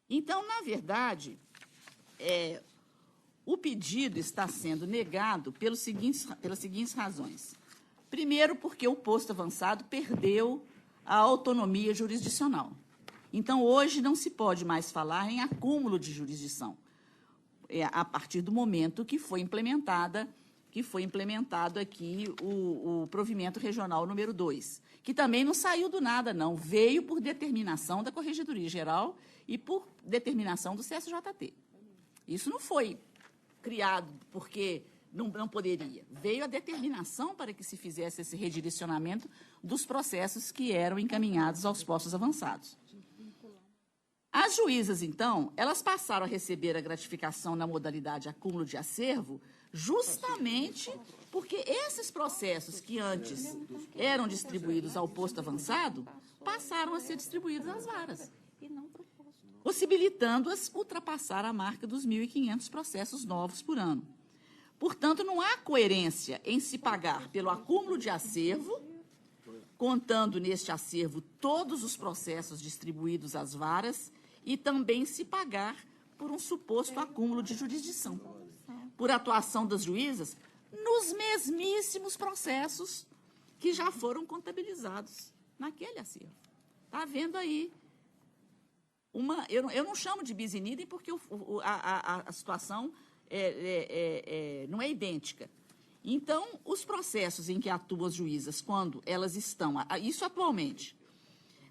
Então, na verdade, o pedido está sendo negado pelas seguintes razões. Primeiro, porque o posto avançado perdeu a autonomia jurisdicional. Então, hoje não se pode mais falar em acúmulo de jurisdição, a partir do momento que foi implementado aqui o provimento regional número 2, que também não saiu do nada, não. Veio por determinação da Corregedoria Geral e por determinação do CSJT. Isso não foi criado porque não poderia. Veio a determinação para que se fizesse esse redirecionamento dos processos que eram encaminhados aos postos avançados. As juízas, então, elas passaram a receber a gratificação na modalidade acúmulo de acervo justamente porque esses processos que antes eram distribuídos ao posto avançado passaram a ser distribuídos às varas, possibilitando-as ultrapassar a marca dos 1.500 processos novos por ano. Portanto, não há coerência em se pagar pelo acúmulo de acervo, contando neste acervo todos os processos distribuídos às varas, e também se pagar por um suposto acúmulo de jurisdição, por atuação das juízas nos mesmíssimos processos que já foram contabilizados naquele acervo. Está havendo aí eu não chamo de bis in idem porque a situação não é idêntica. Então, os processos em que atuam as juízas, quando elas estão, isso atualmente,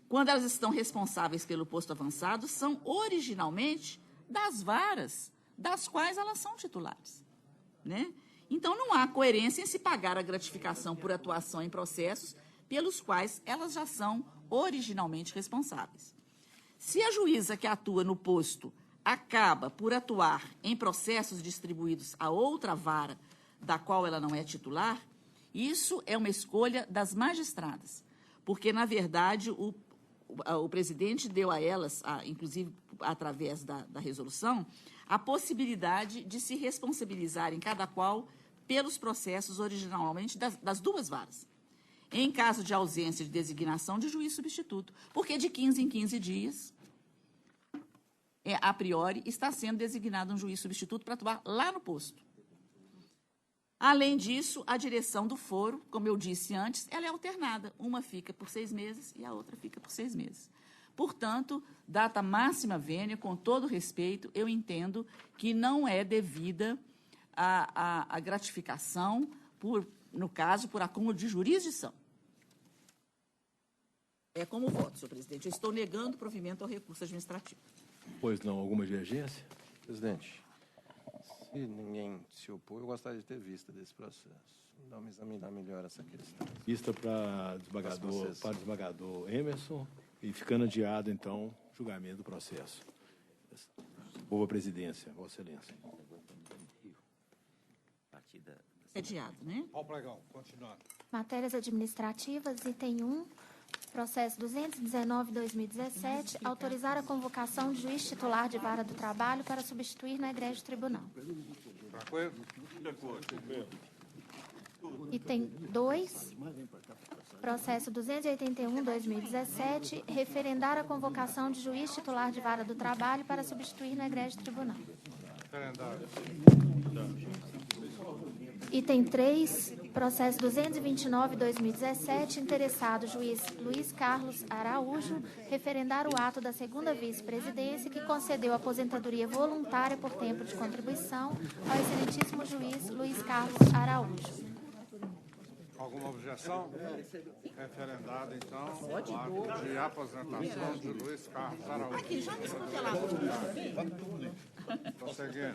quando elas estão responsáveis pelo posto avançado, são originalmente das varas das quais elas são titulares, né? Então, não há coerência em se pagar a gratificação por atuação em processos pelos quais elas já são originalmente responsáveis. Se a juíza que atua no posto acaba por atuar em processos distribuídos a outra vara da qual ela não é titular, isso é uma escolha das magistradas, porque, na verdade, o presidente deu a elas, inclusive através da resolução, a possibilidade de se responsabilizarem cada qual pelos processos originalmente das duas varas, em caso de ausência de designação de juiz substituto, porque de 15 em 15 dias, a priori, está sendo designado um juiz substituto para atuar lá no posto. Além disso, a direção do foro, como eu disse antes, ela é alternada. Uma fica por 6 meses e a outra fica por 6 meses. Portanto, data máxima vênia, com todo respeito, eu entendo que não é devida a gratificação, no caso, por acúmulo de jurisdição. É como voto, senhor presidente. Eu estou negando o provimento ao recurso administrativo. Pois não, alguma divergência? Presidente, se ninguém se opor, eu gostaria de ter vista desse processo. Vamos examinar melhor essa questão. Vista para o desembargador Emerson e ficando adiado, então, o julgamento do processo. Boa presidência, Vossa Excelência. Adiado, né? Ao pregão, continuando. Matérias administrativas, item 1, processo 219/2017, autorizar a convocação de juiz titular de vara do trabalho para substituir na egrégio tribunal. De acordo. Item 2, processo 281/2017, referendar a convocação de juiz titular de vara do trabalho para substituir no egrégio tribunal. Referendado. Item 3, processo 229/2017, interessado juiz Luiz Carlos Araújo, referendar o ato da segunda vice-presidência que concedeu aposentadoria voluntária por tempo de contribuição ao excelentíssimo juiz Luiz Carlos Araújo. Alguma objeção? Referendado, então, o ato de aposentação de Luiz Carlos Araújo. Aqui, já me lá.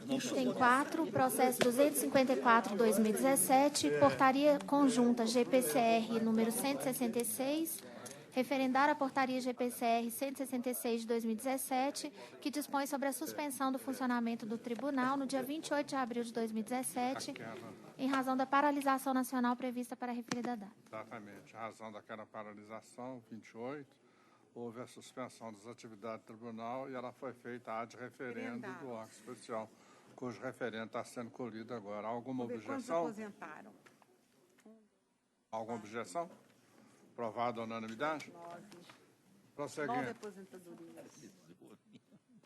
Item 4, processo 254/2017, portaria conjunta GPCR número 166, referendar a portaria GPCR 166 de 2017, que dispõe sobre a suspensão do funcionamento do tribunal no dia 28 de abril de 2017, em razão da paralisação nacional prevista para a referida data. Exatamente. A razão daquela paralisação, 28, houve a suspensão das atividades do tribunal e ela foi feita ad referendo do órgão especial, cujo referendo está sendo colhido agora. Alguma objeção? Aposentaram. Alguma objeção? Aprovado a unanimidade? 9 Prosseguindo. aposentadorias.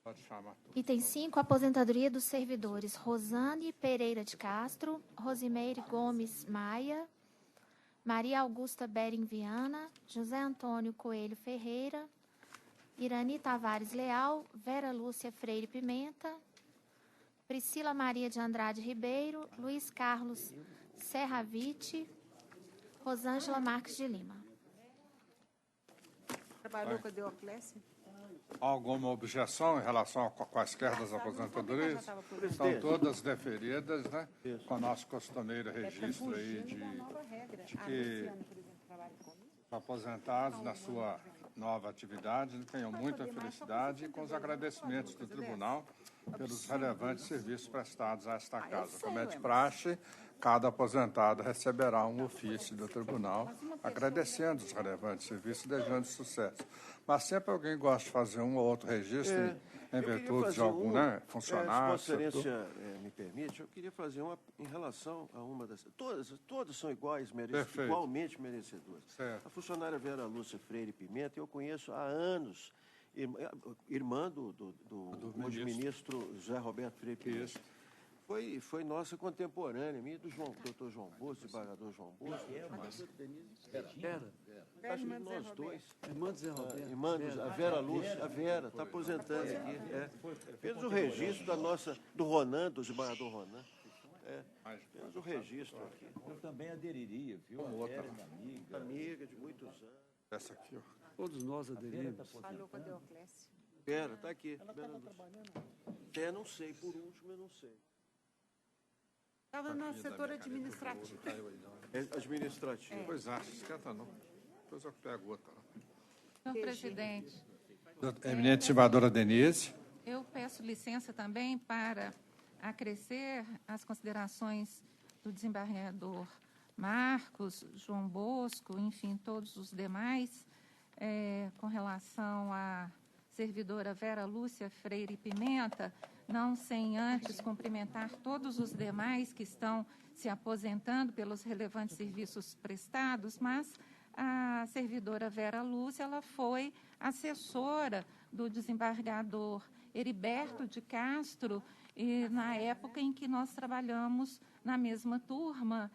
Pode chamar. Item 5, aposentadoria dos servidores Rosane Pereira de Castro, Rosimeire Gomes Maia, Maria Augusta Bering Viana, José Antônio Coelho Ferreira, Irani Tavares Leal, Vera Lúcia Freire Pimenta, Priscila Maria de Andrade Ribeiro, Luiz Carlos Serravite, Rosângela Marques de Lima. Trabalhou com a Deoclésio? Alguma objeção em relação a quaisquer das aposentadorias? Estão todas deferidas, né? Com o nosso costumeiro registro aí de que os aposentados na sua nova atividade tenham muita felicidade e com os agradecimentos do tribunal pelos relevantes serviços prestados a esta casa. Como é de praxe, cada aposentado receberá um ofício do tribunal agradecendo os relevantes serviços e desejando sucesso. Mas sempre alguém gosta de fazer um ou outro registro em virtude de algum funcionário. Se Vossa Excelência me permite, eu queria fazer uma em relação a uma das... Todas são iguais, igualmente merecedoras. Certo. A funcionária Vera Lúcia Freire Pimenta, eu conheço há anos, irmã do hoje ministro José Roberto Freire Pimenta. Foi nossa contemporânea, minha e do doutor João Bosco, desembargador João Bosco. Era. Acho que nós dois. Irmã do Zé Roberto. A Vera Lúcia, a Vera, está aposentando aqui. Fez o registro do Ronan, do desembargador Ronan. Fez o registro aqui. Eu também aderiria, viu? Outra. Amiga. Amiga de muitos anos. Essa aqui, ó. Todos nós aderimos. Falou com a Deoclésio. Vera, está aqui. Não sei, por último eu não sei. Estava no setor administrativo. Administrativo. Pois acho, esquenta não. Depois eu pego outra. Senhor presidente, Eminente desembargadora Denise. eu peço licença também para acrescer as considerações do desembargador Marcos, João Bosco, enfim, todos os demais, com relação à servidora Vera Lúcia Freire Pimenta, não sem antes cumprimentar todos os demais que estão se aposentando pelos relevantes serviços prestados, mas a servidora Vera Lúcia, ela foi assessora do desembargador Heriberto de Castro, e na época em que nós trabalhamos na mesma turma.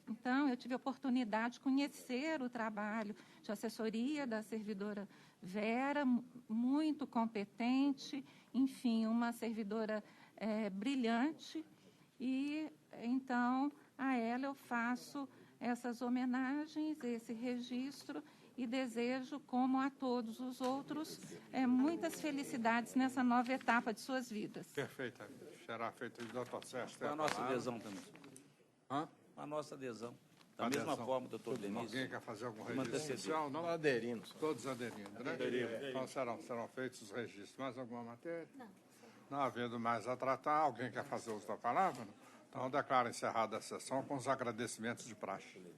Então, eu tive a oportunidade de conhecer o trabalho de assessoria da servidora Vera, muito competente, enfim, uma servidora brilhante. E, então, a ela eu faço essas homenagens, esse registro, e desejo, como a todos os outros, muitas felicidades nessa nova etapa de suas vidas. Perfeitamente. Será feito o doutor Sérgio. Com a nossa adesão também. Hã? Com a nossa adesão. Da mesma forma, doutor Denise. Alguém quer fazer algum Vamos registro anteceder. social? Não? Aderimos. Todos aderindo, né? Então serão feitos os registros. Mais alguma matéria? Não. Não havendo mais a tratar, alguém quer fazer uso da palavra? Então, declaro encerrada a sessão com os agradecimentos de praxe.